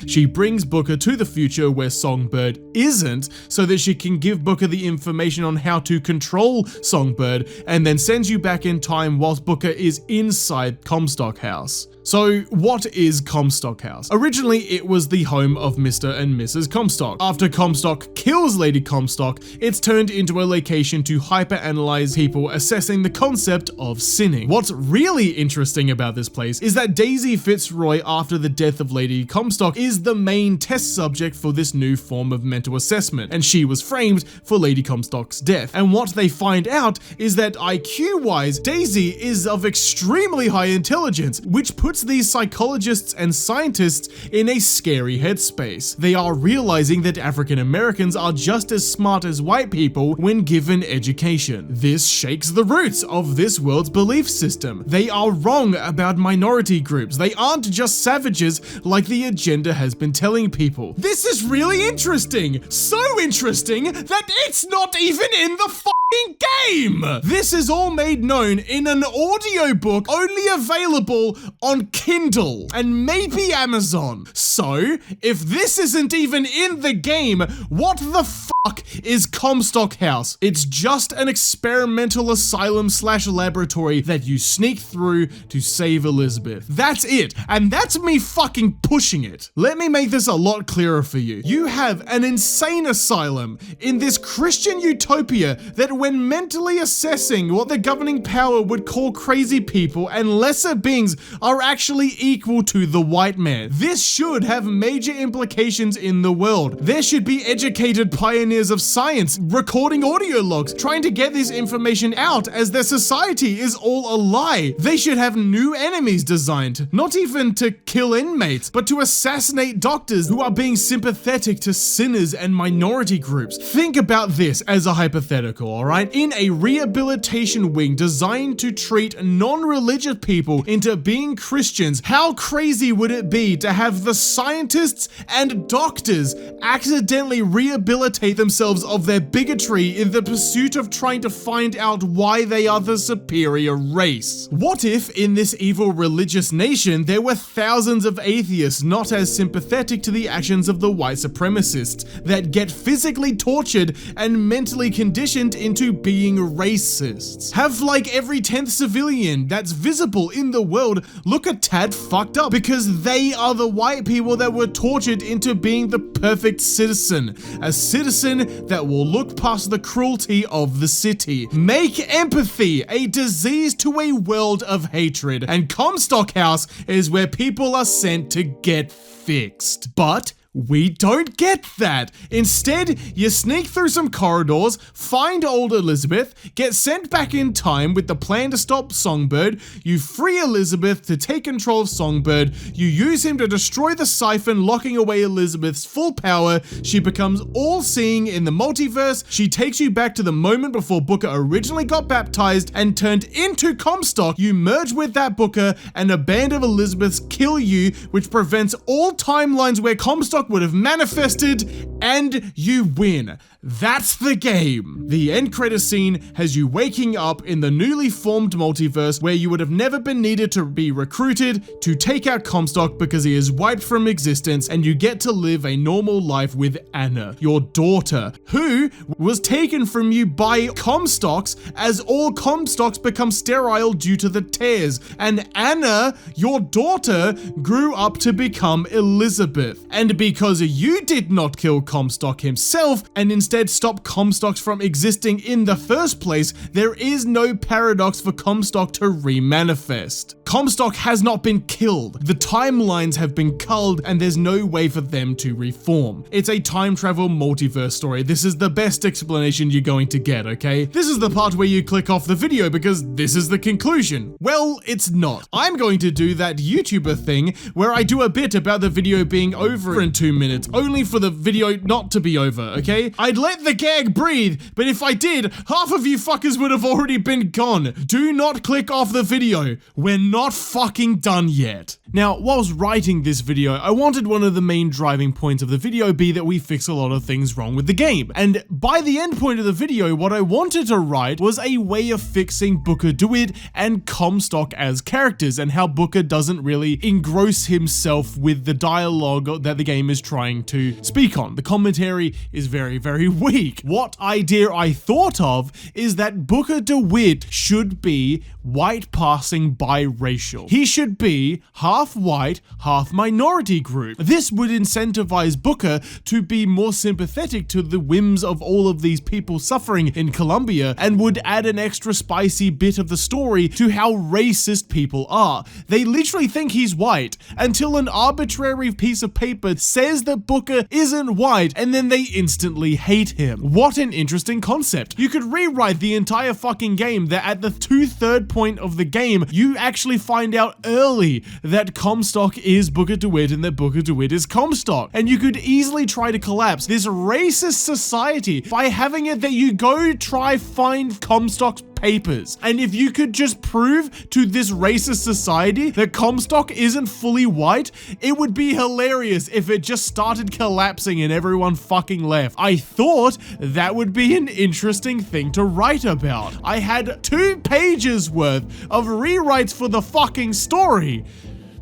[SPEAKER 1] She brings Booker to the future where Songbird isn't, so that she can give Booker the information on how to control Songbird, and then sends you back in time whilst Booker is inside Comstock House. So what is Comstock House? Originally, it was the home of Mr. and Mrs. Comstock. After Comstock kills Lady Comstock, it's turned into a location to hyper-analyze people assessing the concept of sinning. What's really interesting about this place is that Daisy Fitzroy, after the death of Lady Comstock, is the main test subject for this new form of mental assessment, and she was framed for Lady Comstock's death. And what they find out is that IQ-wise, Daisy is of extremely high intelligence, which puts these psychologists and scientists in a scary headspace. They are realizing that African Americans are just as smart as white people when given education. This shakes the roots of this world's belief system. They are wrong about minority groups. They aren't just savages like the agenda has been telling people. This is really interesting. So interesting that it's not even in the fucking game. This is all made known in an audiobook only available on Kindle and maybe Amazon. So, if this isn't even in the game, what the fuck is Comstock House? It's just an experimental asylum/laboratory that you sneak through to save Elizabeth. That's it, and that's me fucking pushing it. Let me make this a lot clearer for you. You have an insane asylum in this Christian utopia that, when mentally assessing what the governing power would call crazy people and lesser beings, are actually equal to the white man. This should have major implications in the world. There should be educated pioneers of science recording audio logs, trying to get this information out, as their society is all a lie. They should have new enemies designed, not even to kill inmates, but to assassinate doctors who are being sympathetic to sinners and minority groups. Think about this as a hypothetical, alright? In a rehabilitation wing designed to treat non-religious people into being Christians, how crazy would it be to have the scientists and doctors accidentally rehabilitate themselves of their bigotry in the pursuit of trying to find out why they are the superior race? What if in this evil religious nation there were thousands of atheists not as sympathetic to the actions of the white supremacists that get physically tortured and mentally conditioned into being racists? Have like every 10th civilian that's visible in the world look a tad fucked up because they are the white people that were tortured into being the perfect citizen. A citizen that will look past the cruelty of the city. Make empathy a disease to a world of hatred, and Comstock House is where people are sent to get fixed. But we don't get that. Instead, you sneak through some corridors, find old Elizabeth, get sent back in time with the plan to stop Songbird, you free Elizabeth to take control of Songbird, you use him to destroy the siphon, locking away Elizabeth's full power, she becomes all-seeing in the multiverse, she takes you back to the moment before Booker originally got baptized and turned into Comstock, you merge with that Booker, and a band of Elizabeths kill you, which prevents all timelines where Comstock would have manifested, and you win. That's the game. The end credit scene has you waking up in the newly formed multiverse where you would have never been needed to be recruited to take out Comstock because he is wiped from existence, and you get to live a normal life with Anna, your daughter, who was taken from you by Comstocks as all Comstocks become sterile due to the tears, and Anna, your daughter, grew up to become Elizabeth. And because you did not kill Comstock himself and instead stop Comstocks from existing in the first place, there is no paradox for Comstock to remanifest. Comstock has not been killed, the timelines have been culled, and there's no way for them to reform. It's a time travel multiverse story. This is the best explanation you're going to get, okay? This is the part where you click off the video because this is the conclusion. Well, it's not. I'm going to do that YouTuber thing where I do a bit about the video being over in 2 minutes, only for the video not to be over, okay? I'd let the gag breathe, but if I did, half of you fuckers would have already been gone. Do not click off the video. We're not fucking done yet. Now, whilst writing this video, I wanted one of the main driving points of the video be that we fix a lot of things wrong with the game. And by the end point of the video, what I wanted to write was a way of fixing Booker DeWitt and Comstock as characters, and how Booker doesn't really engross himself with the dialogue that the game is trying to speak on. The commentary is very, very weak. What idea I thought of is that Booker DeWitt should be white passing biracial. He should be half white, half minority group. This would incentivize Booker to be more sympathetic to the whims of all of these people suffering in Colombia, and would add an extra spicy bit of the story to how racist people are. They literally think he's white until an arbitrary piece of paper says that Booker isn't white, and then they instantly hate him. What an interesting concept. You could rewrite the entire fucking game that at the 2/3 point of the game, you actually find out early that Comstock is Booker DeWitt and that Booker DeWitt is Comstock. And you could easily try to collapse this racist society by having it that you go try find Comstock's papers. And if you could just prove to this racist society that Comstock isn't fully white, it would be hilarious if it just started collapsing and everyone fucking left. I thought that would be an interesting thing to write about. I had 2 pages worth of rewrites for the fucking story.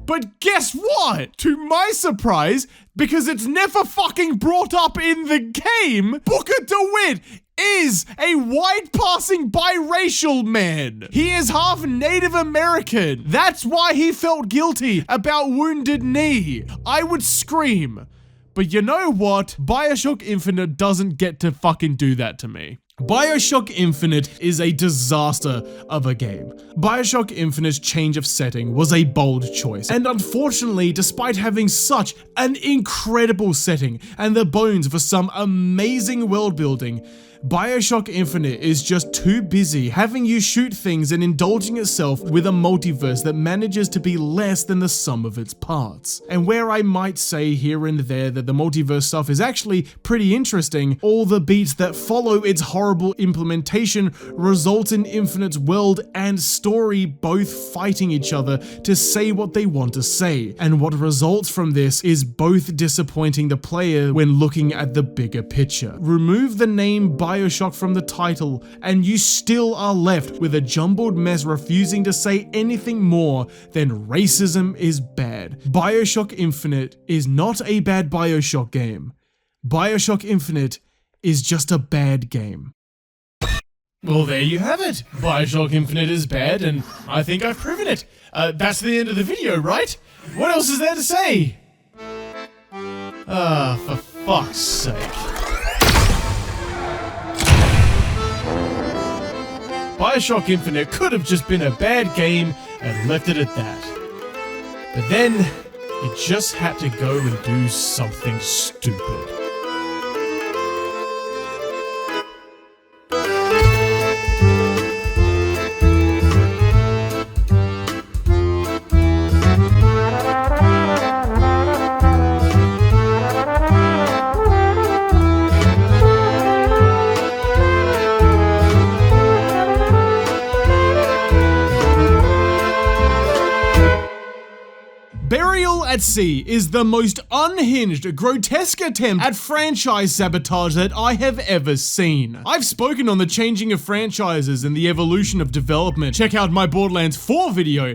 [SPEAKER 1] But guess what? To my surprise, because it's never fucking brought up in the game, Booker DeWitt is a white passing biracial man. He is half Native American. That's why he felt guilty about Wounded Knee. I would scream. But you know what? Bioshock Infinite doesn't get to fucking do that to me. Bioshock Infinite is a disaster of a game. Bioshock Infinite's change of setting was a bold choice, and unfortunately, despite having such an incredible setting and the bones for some amazing world building, Bioshock Infinite is just too busy having you shoot things and indulging itself with a multiverse that manages to be less than the sum of its parts. And where I might say here and there that the multiverse stuff is actually pretty interesting, all the beats that follow its horrible implementation result in Infinite's world and story both fighting each other to say what they want to say. And what results from this is both disappointing the player when looking at the bigger picture. Remove the name Bioshock from the title, and you still are left with a jumbled mess refusing to say anything more than racism is bad. Bioshock Infinite is not a bad Bioshock game. Bioshock Infinite is just a bad game.
[SPEAKER 10] Well, there you have it. Bioshock Infinite is bad, and I think I've proven it. That's the end of the video, right? What else is there to say? For fuck's sake. Bioshock Infinite could have just been a bad game and left it at that. But then, it just had to go and do something stupid.
[SPEAKER 1] Burial at Sea is the most unhinged, grotesque attempt at franchise sabotage that I have ever seen. I've spoken on the changing of franchises and the evolution of development. Check out my Borderlands 4 video.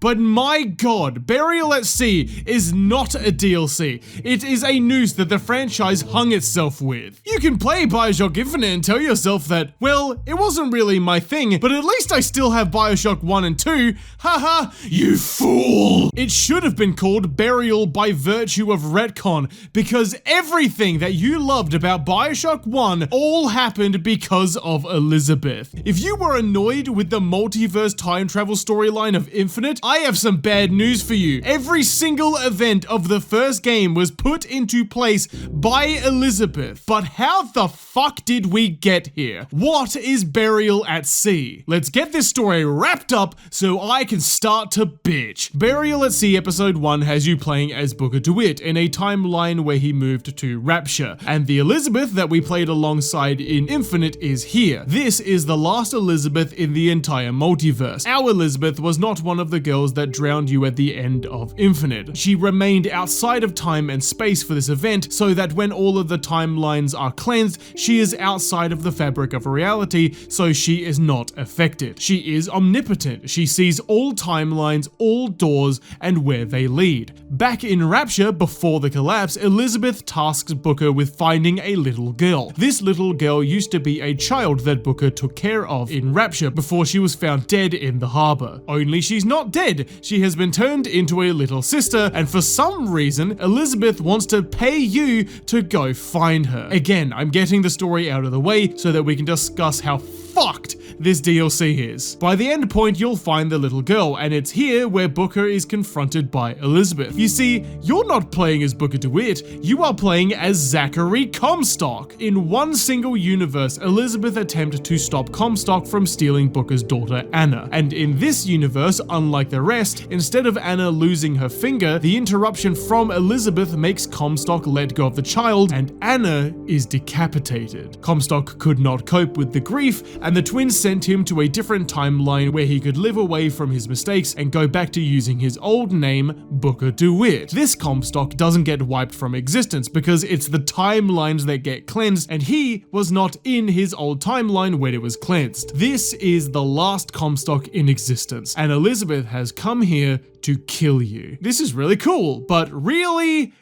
[SPEAKER 1] But my god, Burial at Sea is not a DLC. It is a noose that the franchise hung itself with. You can play Bioshock Infinite and tell yourself that, well, it wasn't really my thing, but at least I still have Bioshock 1 and 2. Haha, you fool! It should have been called Burial by virtue of retcon, because everything that you loved about Bioshock 1 all happened because of Elizabeth. If you were annoyed with the multiverse time travel storyline of Infinite, I have some bad news for you. Every single event of the first game was put into place by Elizabeth. But how the fuck did we get here? What is Burial at Sea? Let's get this story wrapped up so I can start to bitch. Burial at Sea episode 1 has you playing as Booker DeWitt in a timeline where he moved to Rapture, and the Elizabeth that we played alongside in Infinite is here. This is the last Elizabeth in the entire multiverse. Our Elizabeth was not one of the girls cells that drowned you at the end of Infinite. She remained outside of time and space for this event so that when all of the timelines are cleansed, she is outside of the fabric of reality, so she is not affected. She is omnipotent. She sees all timelines, all doors, and where they lead. Back in Rapture, before the collapse, Elizabeth tasks Booker with finding a little girl. This little girl used to be a child that Booker took care of in Rapture before she was found dead in the harbor. Only she's not dead. She has been turned into a little sister, and for some reason, Elizabeth wants to pay you to go find her. Again, I'm getting the story out of the way so that we can discuss how fucked this DLC is. By the end point, you'll find the little girl, and it's here where Booker is confronted by Elizabeth. You see, you're not playing as Booker DeWitt, you are playing as Zachary Comstock. In one single universe, Elizabeth attempted to stop Comstock from stealing Booker's daughter, Anna. And in this universe, unlike the rest, instead of Anna losing her finger, the interruption from Elizabeth makes Comstock let go of the child, and Anna is decapitated. Comstock could not cope with the grief, and the twins sent him to a different timeline where he could live away from his mistakes and go back to using his old name, Booker DeWitt. This Comstock doesn't get wiped from existence because it's the timelines that get cleansed, and he was not in his old timeline when it was cleansed. This is the last Comstock in existence, and Elizabeth has come here to kill you. This is really cool, but really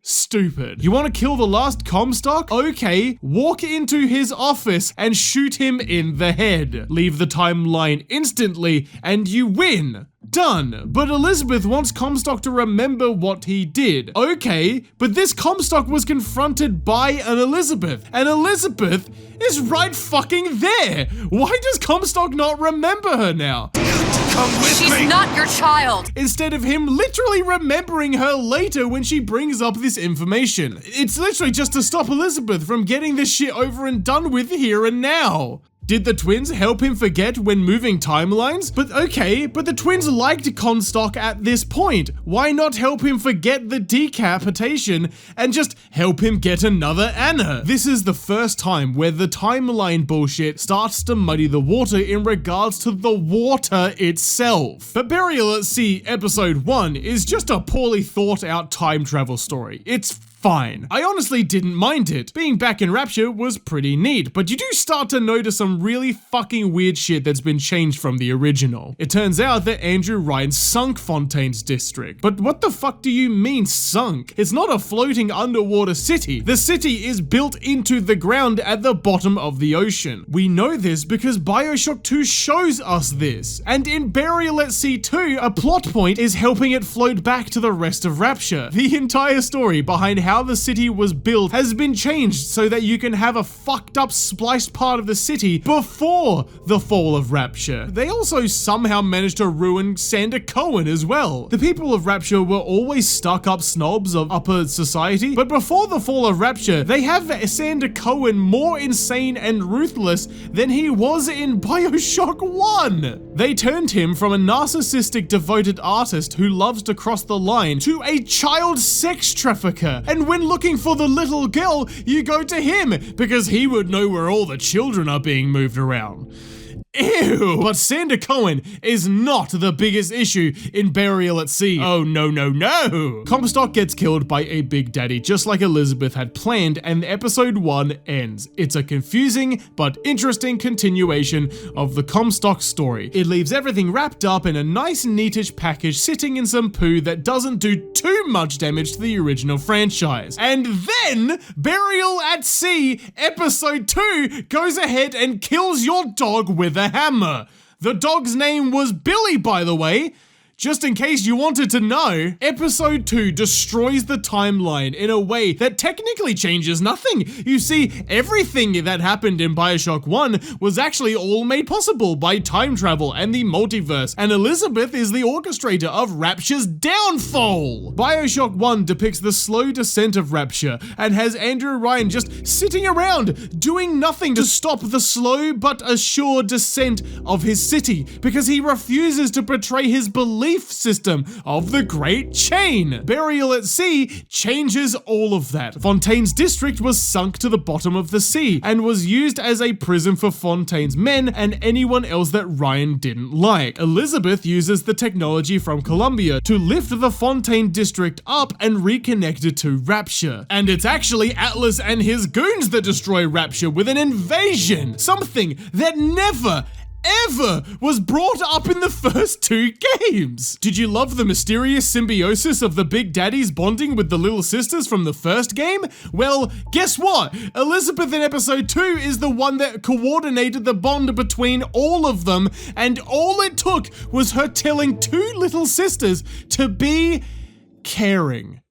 [SPEAKER 1] stupid. You want to kill the last Comstock? Okay, walk into his office and shoot him in the head. Leave the timeline instantly and you win. Done. But Elizabeth wants Comstock to remember what he did. Okay, but this Comstock was confronted by an Elizabeth, and Elizabeth is right fucking there. Why does Comstock not remember her now?
[SPEAKER 14] She's not your child.
[SPEAKER 1] Instead of him literally remembering her later when she brings up this information. It's literally just to stop Elizabeth from getting this shit over and done with here and now. Did the twins help him forget when moving timelines? But okay, but the twins liked Comstock at this point. Why not help him forget the decapitation and just help him get another Anna? This is the first time where the timeline bullshit starts to muddy the water in regards to the water itself. But Burial at Sea Episode 1 is just a poorly thought out time travel story. It's fine. I honestly didn't mind it. Being back in Rapture was pretty neat, but you do start to notice some really fucking weird shit that's been changed from the original. It turns out that Andrew Ryan sunk Fontaine's district. But what the fuck do you mean sunk? It's not a floating underwater city. The city is built into the ground at the bottom of the ocean. We know this because Bioshock 2 shows us this. And in Burial at Sea 2, a plot point is helping it float back to the rest of Rapture. The entire story behind how the city was built has been changed so that you can have a fucked up spliced part of the city before the fall of Rapture. They also somehow managed to ruin Sander Cohen as well. The people of Rapture were always stuck up snobs of upper society, but before the fall of Rapture, they have Sander Cohen more insane and ruthless than he was in Bioshock 1. They turned him from a narcissistic devoted artist who loves to cross the line to a child sex trafficker. And when looking for the little girl, you go to him because he would know where all the children are being moved around. Ew! But Sander Cohen is not the biggest issue in Burial at Sea. Oh no, no, no! Comstock gets killed by a Big Daddy just like Elizabeth had planned, and episode 1 ends. It's a confusing but interesting continuation of the Comstock story. It leaves everything wrapped up in a nice neatish package sitting in some poo that doesn't do too much damage to the original franchise. And then Burial at Sea episode 2 goes ahead and kills your dog with a hammer. The dog's name was Billy, by the way. Just in case you wanted to know, episode 2 destroys the timeline in a way that technically changes nothing. You see, everything that happened in Bioshock 1 was actually all made possible by time travel and the multiverse, and Elizabeth is the orchestrator of Rapture's downfall. Bioshock 1 depicts the slow descent of Rapture and has Andrew Ryan just sitting around doing nothing to stop the slow but assured descent of his city because he refuses to betray his beliefs belief system of the Great Chain. Burial at Sea changes all of that. Fontaine's district was sunk to the bottom of the sea and was used as a prison for Fontaine's men and anyone else that Ryan didn't like. Elizabeth uses the technology from Columbia to lift the Fontaine district up and reconnect it to Rapture. And it's actually Atlas and his goons that destroy Rapture with an invasion, something that never ever was brought up in the first 2 games. Did you love the mysterious symbiosis of the Big Daddies bonding with the Little Sisters from the first game? Well, guess what? Elizabeth in episode 2 is the one that coordinated the bond between all of them, and all it took was her telling 2 little sisters to be caring.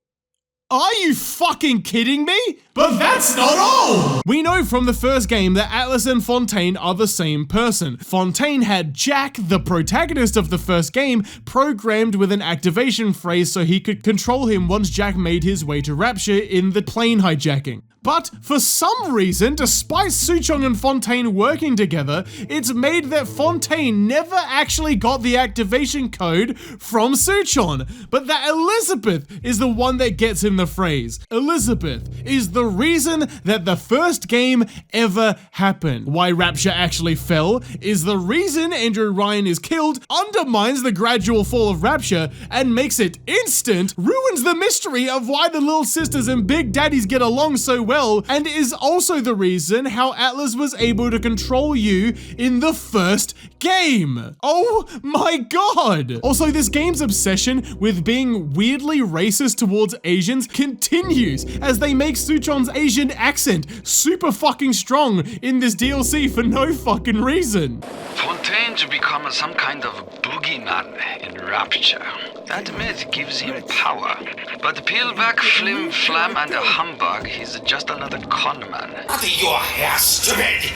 [SPEAKER 1] Are you fucking kidding me?
[SPEAKER 10] But that's not all!
[SPEAKER 1] We know from the first game that Atlas and Fontaine are the same person. Fontaine had Jack, the protagonist of the first game, programmed with an activation phrase so he could control him once Jack made his way to Rapture in the plane hijacking. But for some reason, despite Suchong and Fontaine working together, it's made that Fontaine never actually got the activation code from Suchong, but that Elizabeth is the one that gets him the phrase. Elizabeth is the reason that the first game ever happened. Why Rapture actually fell is the reason Andrew Ryan is killed, undermines the gradual fall of Rapture, and makes it instant, ruins the mystery of why the Little Sisters and Big Daddies get along so well, and is also the reason how Atlas was able to control you in the first game. Oh my god! Also, this game's obsession with being weirdly racist towards Asians continues as they make Suchong's Asian accent super fucking strong in this DLC for no fucking reason.
[SPEAKER 19] Fontaine to become some kind of boogeyman in Rapture. That myth gives him power. But peel back flim flam and a humbug, he's just another conman.
[SPEAKER 15] Out of your hair, stupid!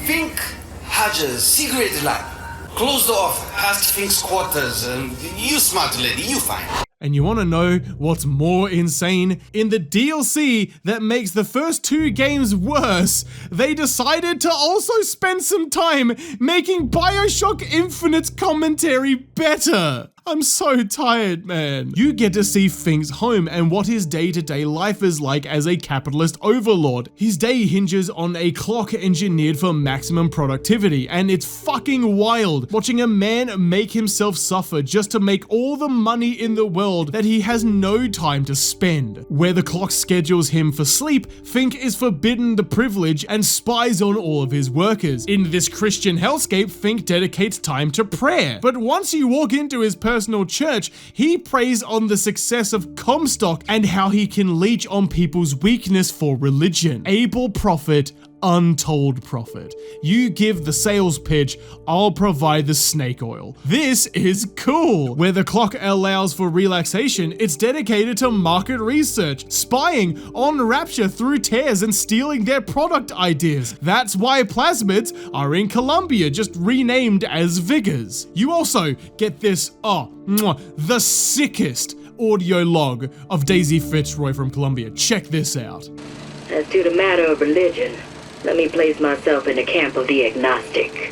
[SPEAKER 15] Fink has a secret lab. Closed off past Fink's quarters. You smart lady, you fine.
[SPEAKER 1] And you want to know what's more insane? In the DLC that makes the first 2 games worse, they decided to also spend some time making Bioshock Infinite's commentary better. I'm so tired, man. You get to see Fink's home and what his day-to-day life is like as a capitalist overlord. His day hinges on a clock engineered for maximum productivity, and it's fucking wild watching a man make himself suffer just to make all the money in the world that he has no time to spend. Where the clock schedules him for sleep, Fink is forbidden the privilege and spies on all of his workers. In this Christian hellscape, Fink dedicates time to prayer. But once you walk into his personal church, he preys on the success of Comstock and how he can leech on people's weakness for religion. Able prophet, untold profit. You give the sales pitch, I'll provide the snake oil. This is cool. Where the clock allows for relaxation, it's dedicated to market research, spying on Rapture through tears and stealing their product ideas. That's why plasmids are in Columbia, just renamed as Vigors. You also get this, the sickest audio log of Daisy Fitzroy from Columbia. Check this out.
[SPEAKER 17] As to the matter of religion, let me place myself in the camp of the agnostic.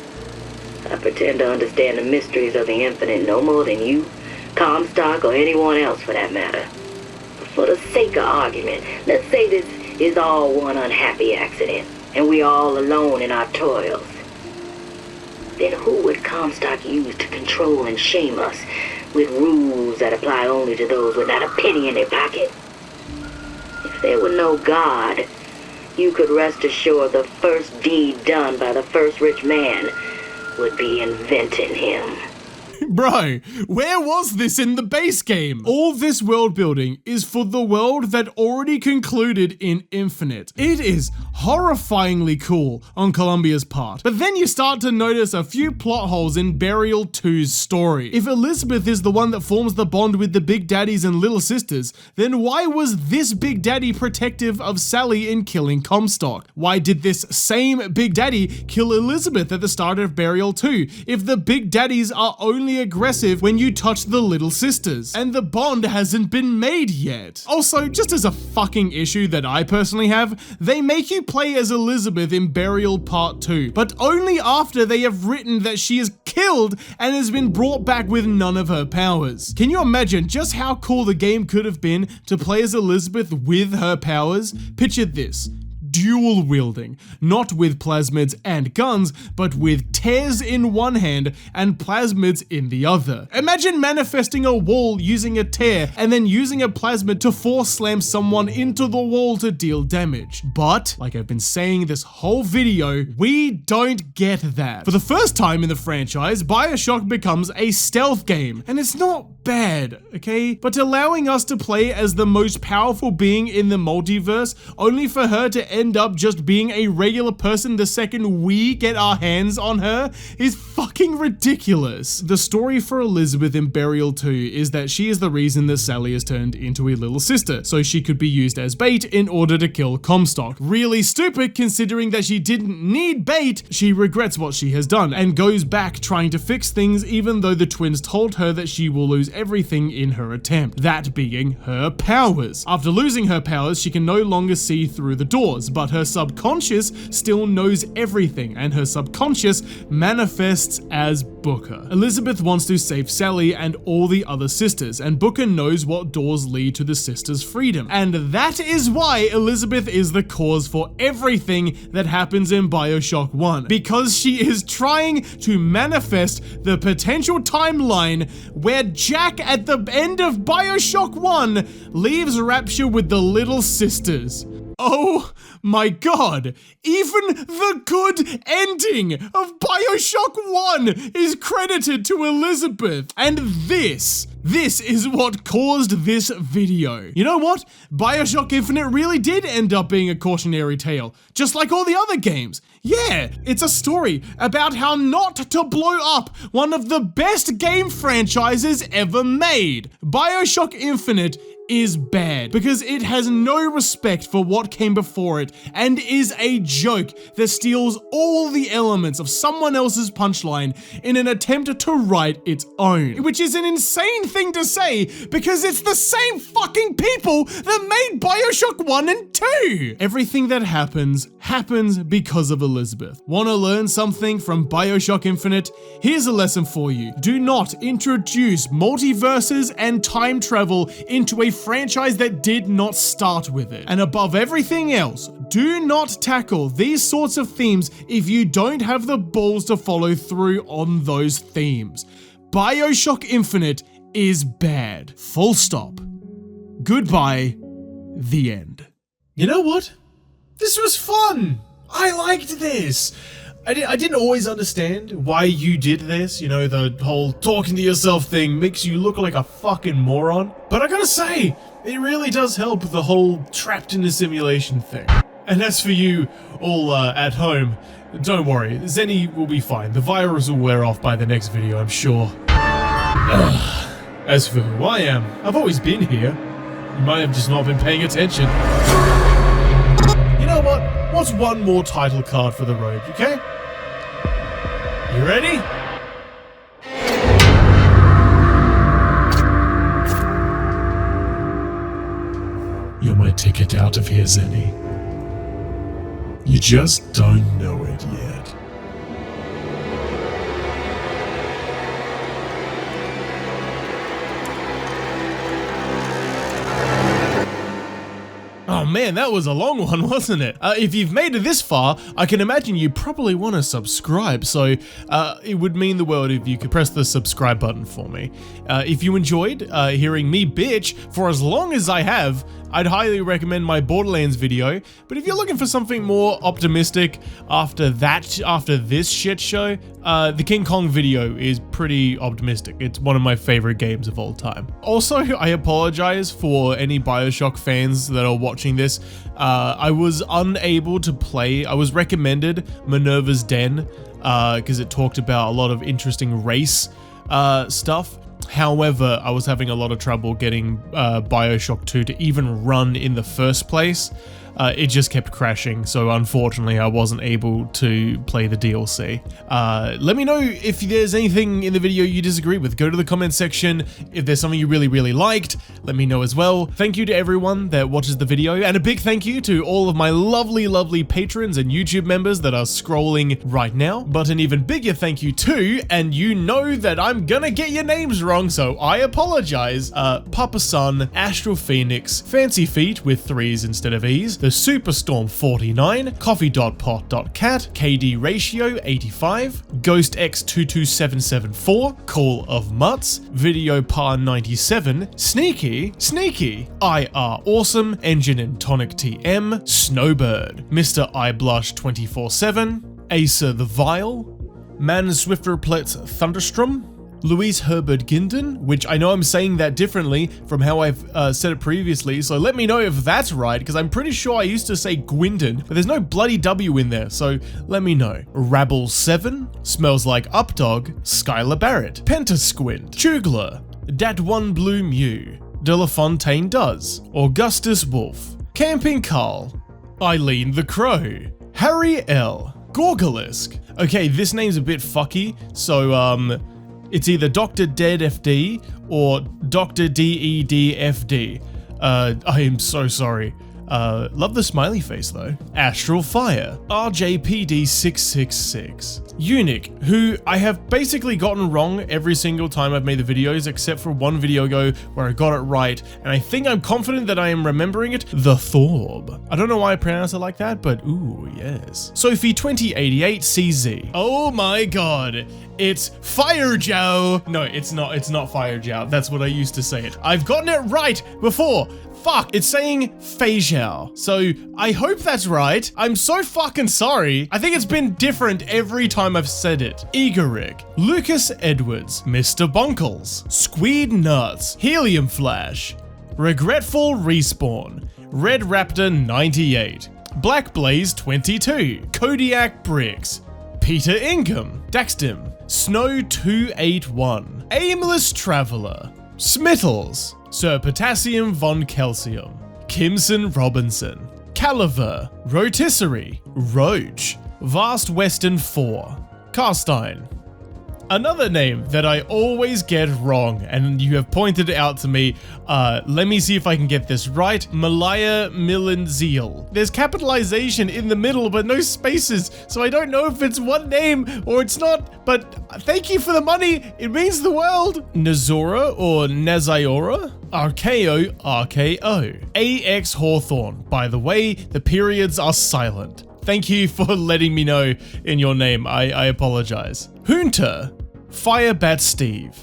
[SPEAKER 17] I pretend to understand the mysteries of the infinite no more than you, Comstock, or anyone else for that matter. For the sake of argument, let's say this is all one unhappy accident, and we're all alone in our toils. Then who would Comstock use to control and shame us with rules that apply only to those with not a penny in their pocket? If there were no God, you could rest assured the first deed done by the first rich man would be inventing him.
[SPEAKER 1] Bro, where was this in the base game? All this world building is for the world that already concluded in Infinite. It is horrifyingly cool on Columbia's part. But then you start to notice a few plot holes in Burial 2's story. If Elizabeth is the one that forms the bond with the Big Daddies and Little Sisters, then why was this Big Daddy protective of Sally in killing Comstock? Why did this same Big Daddy kill Elizabeth at the start of Burial 2? If the Big Daddies are only extremely aggressive when you touch the little sisters, and the bond hasn't been made yet. Also, just as a fucking issue that I personally have, they make you play as Elizabeth in Burial Part 2, but only after they have written that she is killed and has been brought back with none of her powers. Can you imagine just how cool the game could have been to play as Elizabeth with her powers? Picture this. Dual wielding, not with plasmids and guns, but with tears in one hand and plasmids in the other. Imagine manifesting a wall using a tear and then using a plasmid to force slam someone into the wall to deal damage. But, like I've been saying this whole video, we don't get that. For the first time in the franchise, Bioshock becomes a stealth game, and it's not bad, okay? But allowing us to play as the most powerful being in the multiverse, only for her to end up just being a regular person the second we get our hands on her, is fucking ridiculous. The story for Elizabeth in Burial 2 is that she is the reason that Sally is turned into a little sister, so she could be used as bait in order to kill Comstock. Really stupid considering that she didn't need bait. She regrets what she has done and goes back trying to fix things even though the twins told her that she will lose everything in her attempt, that being her powers. After losing her powers, she can no longer see through the doors, but her subconscious still knows everything, and her subconscious manifests as Booker. Elizabeth wants to save Sally and all the other sisters, and Booker knows what doors lead to the sisters' freedom. And that is why Elizabeth is the cause for everything that happens in Bioshock 1, because she is trying to manifest the potential timeline where Jack at the end of Bioshock 1 leaves Rapture with the little sisters. Oh my god, even the good ending of Bioshock 1 is credited to Elizabeth. And this is what caused this video. You know what? Bioshock Infinite really did end up being a cautionary tale, just like all the other games. Yeah, it's a story about how not to blow up one of the best game franchises ever made. Bioshock Infinite is bad because it has no respect for what came before it and is a joke that steals all the elements of someone else's punchline in an attempt to write its own. Which is an insane thing to say because it's the same fucking people that made Bioshock 1 and 2. Everything that happens because of Elizabeth. Want to learn something from Bioshock Infinite? Here's a lesson for you. Do not introduce multiverses and time travel into a franchise that did not start with it. And above everything else, do not tackle these sorts of themes if you don't have the balls to follow through on those themes. Bioshock Infinite is bad. Full stop. Goodbye. The end.
[SPEAKER 10] You know what? This was fun. I liked this. I didn't always understand why you did this, you know, the whole talking to yourself thing makes you look like a fucking moron. But I gotta say, it really does help the whole trapped in a simulation thing. And as for you all at home, don't worry, Zenny will be fine. The virus will wear off by the next video, I'm sure. As for who I am, I've always been here. You might have just not been paying attention. You know what? What's one more title card for the road, okay? You ready? You're my ticket out of here, Zenny. You just don't know it yet.
[SPEAKER 1] Oh man, that was a long one, wasn't it? If you've made it this far, I can imagine you probably want to subscribe, so it would mean the world if you could press the subscribe button for me. If you enjoyed hearing me bitch for as long as I have, I'd highly recommend my Borderlands video, but if you're looking for something more optimistic after this shit show, the King Kong video is pretty optimistic. It's one of my favorite games of all time. Also, I apologize for any Bioshock fans that are watching this. I was unable to play. I was recommended Minerva's Den because it talked about a lot of interesting race stuff. However, I was having a lot of trouble getting Bioshock 2 to even run in the first place. it just kept crashing, so unfortunately I wasn't able to play the DLC. Let me know if there's anything in the video you disagree with. Go to the comment section. If there's something you really liked, let me know as well. Thank you to everyone that watches the video, and a big thank you to all of my lovely patrons and YouTube members that are scrolling right now. But an even bigger thank you to, and you know that I'm gonna get your names wrong, so I apologize, Papa Sun, Astral Phoenix, Fancy Feet with 3s instead of E's, The Superstorm 49, Coffee.pot.cat, KD Ratio 85, Ghost X22774, Call of Mutts, Video Par 97, Sneaky, IR Awesome, Engine and Tonic TM, Snowbird, Mr. I Blush 24/7, Acer the Vile, Man Swifterplet's Thunderstrom, Louise Herbert Ginden, which I know I'm saying that differently from how I've said it previously, so let me know if that's right, because I'm pretty sure I used to say Gwyndon, but there's no bloody W in there, so let me know. Rabble7, Smells Like Updog, Skylar Barrett, Pentasquint, Chugler, Dat One Blue Mew, Delafontaine Does, Augustus Wolf, Camping Carl, Eileen the Crow, Harry L, Gorgalisk. Okay, this name's a bit fucky, so it's either Dr. Dead FD or Dr. DED FD. I am so sorry. Love the smiley face though. Astral Fire, RJPD666, Unique, who I have basically gotten wrong every single time I've made the videos, except for one video ago where I got it right, and I think I'm confident that I am remembering it. The Thorb. I don't know why I pronounce it like that, but ooh, yes. Sophie 2088 CZ. Oh my god. It's Fire Jow. No, it's not Fire Jow. That's what I used to say it. I've gotten it right before. Fuck, it's saying Feijiao. So I hope that's right. I'm so fucking sorry. I think it's been different every time I've said it. Igoric, Lucas Edwards, Mr. Bunkles, Squeed Nuts, Helium Flash, Regretful Respawn, Red Raptor 98, Black Blaze 22, Kodiak Bricks, Peter Ingham, Daxtim, Snow 281, Aimless Traveler, Smittles, Sir Potassium von Calcium, Kimson Robinson, Caliver, Rotisserie, Roach, Vast Western 4, Carstein. Another name that I always get wrong, and you have pointed it out to me, let me see if I can get this right, Malaya Milanzeal. There's capitalization in the middle, but no spaces, so I don't know if it's one name or it's not, but thank you for the money, it means the world. Nazora or Naziora? Archeo RKO. AX Hawthorne. By the way, the periods are silent. Thank you for letting me know in your name. I apologize. Hunter, Firebat Steve,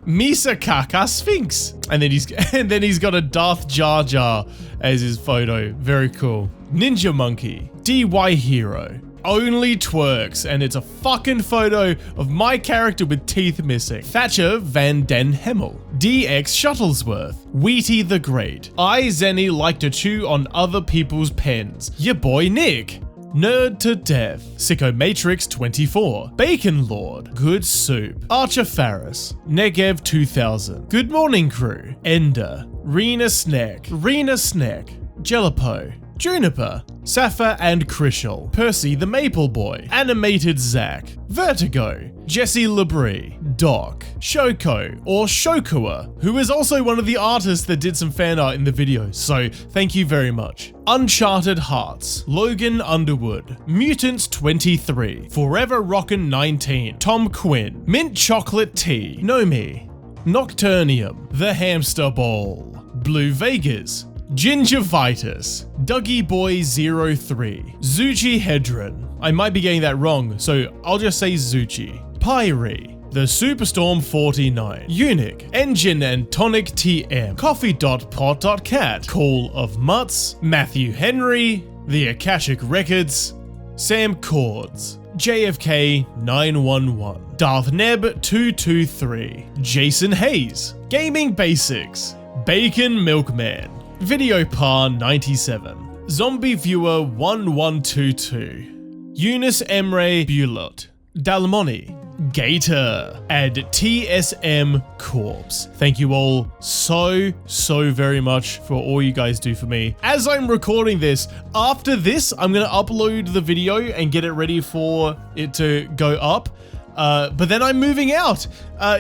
[SPEAKER 1] Misakaka Sphinx, and then he's got a Darth Jar Jar as his photo. Very cool. Ninja Monkey, DY Hero, Only Twerks, and it's a fucking photo of my character with teeth missing. Thatcher Van Den Hemmel, DX Shuttlesworth, Wheaty the Great, I Zenny like to chew on other people's pens. Your boy Nick. Nerd to Death, Sicko Matrix 24, Bacon Lord, Good Soup, Archer Farris, Negev 2000, Good Morning Crew, Ender, Rena Snack, Jellipo, Juniper, Safa and Krishel, Percy the Maple Boy, Animated Zack, Vertigo, Jesse Labrie, Doc, Shoko or Shokua, who is also one of the artists that did some fan art in the video, so thank you very much. Uncharted Hearts, Logan Underwood, Mutants 23, Forever Rockin' 19, Tom Quinn, Mint Chocolate Tea, Nomi, Nocturnium, The Hamster Ball, Blue Vegas, Gingivitis, Dougie Boy 03, Zuchi Hedron. I might be getting that wrong, so I'll just say Zuchi. Pyre, The Superstorm 49, Unique, Engine and Tonic TM, Coffee.pot.cat, Call of Mutts, Matthew Henry, The Akashic Records, Sam Cords, JFK 911, Darth Neb 223, Jason Hayes, Gaming Basics, Bacon Milkman, Video Par 97, Zombie Viewer 1122, Eunice Emre Bulot, Dalmoni, Gator, and TSM Corpse. Thank you all so very much for all you guys do for me. As I'm recording this, after this, I'm gonna upload the video and get it ready for it to go up. But then I'm moving out.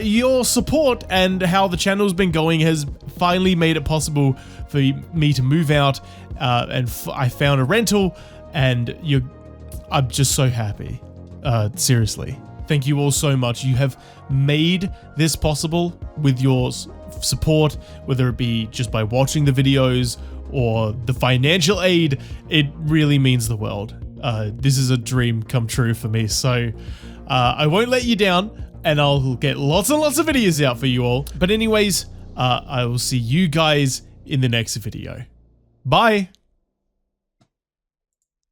[SPEAKER 1] Your support and how the channel's been going has finally made it possible for me to move out, and I found a rental, and I'm just so happy. Seriously. Thank you all so much. You have made this possible with your support, whether it be just by watching the videos or the financial aid. It really means the world. This is a dream come true for me. So I won't let you down, and I'll get lots and lots of videos out for you all. But anyways, I will see you guys in the next video. Bye.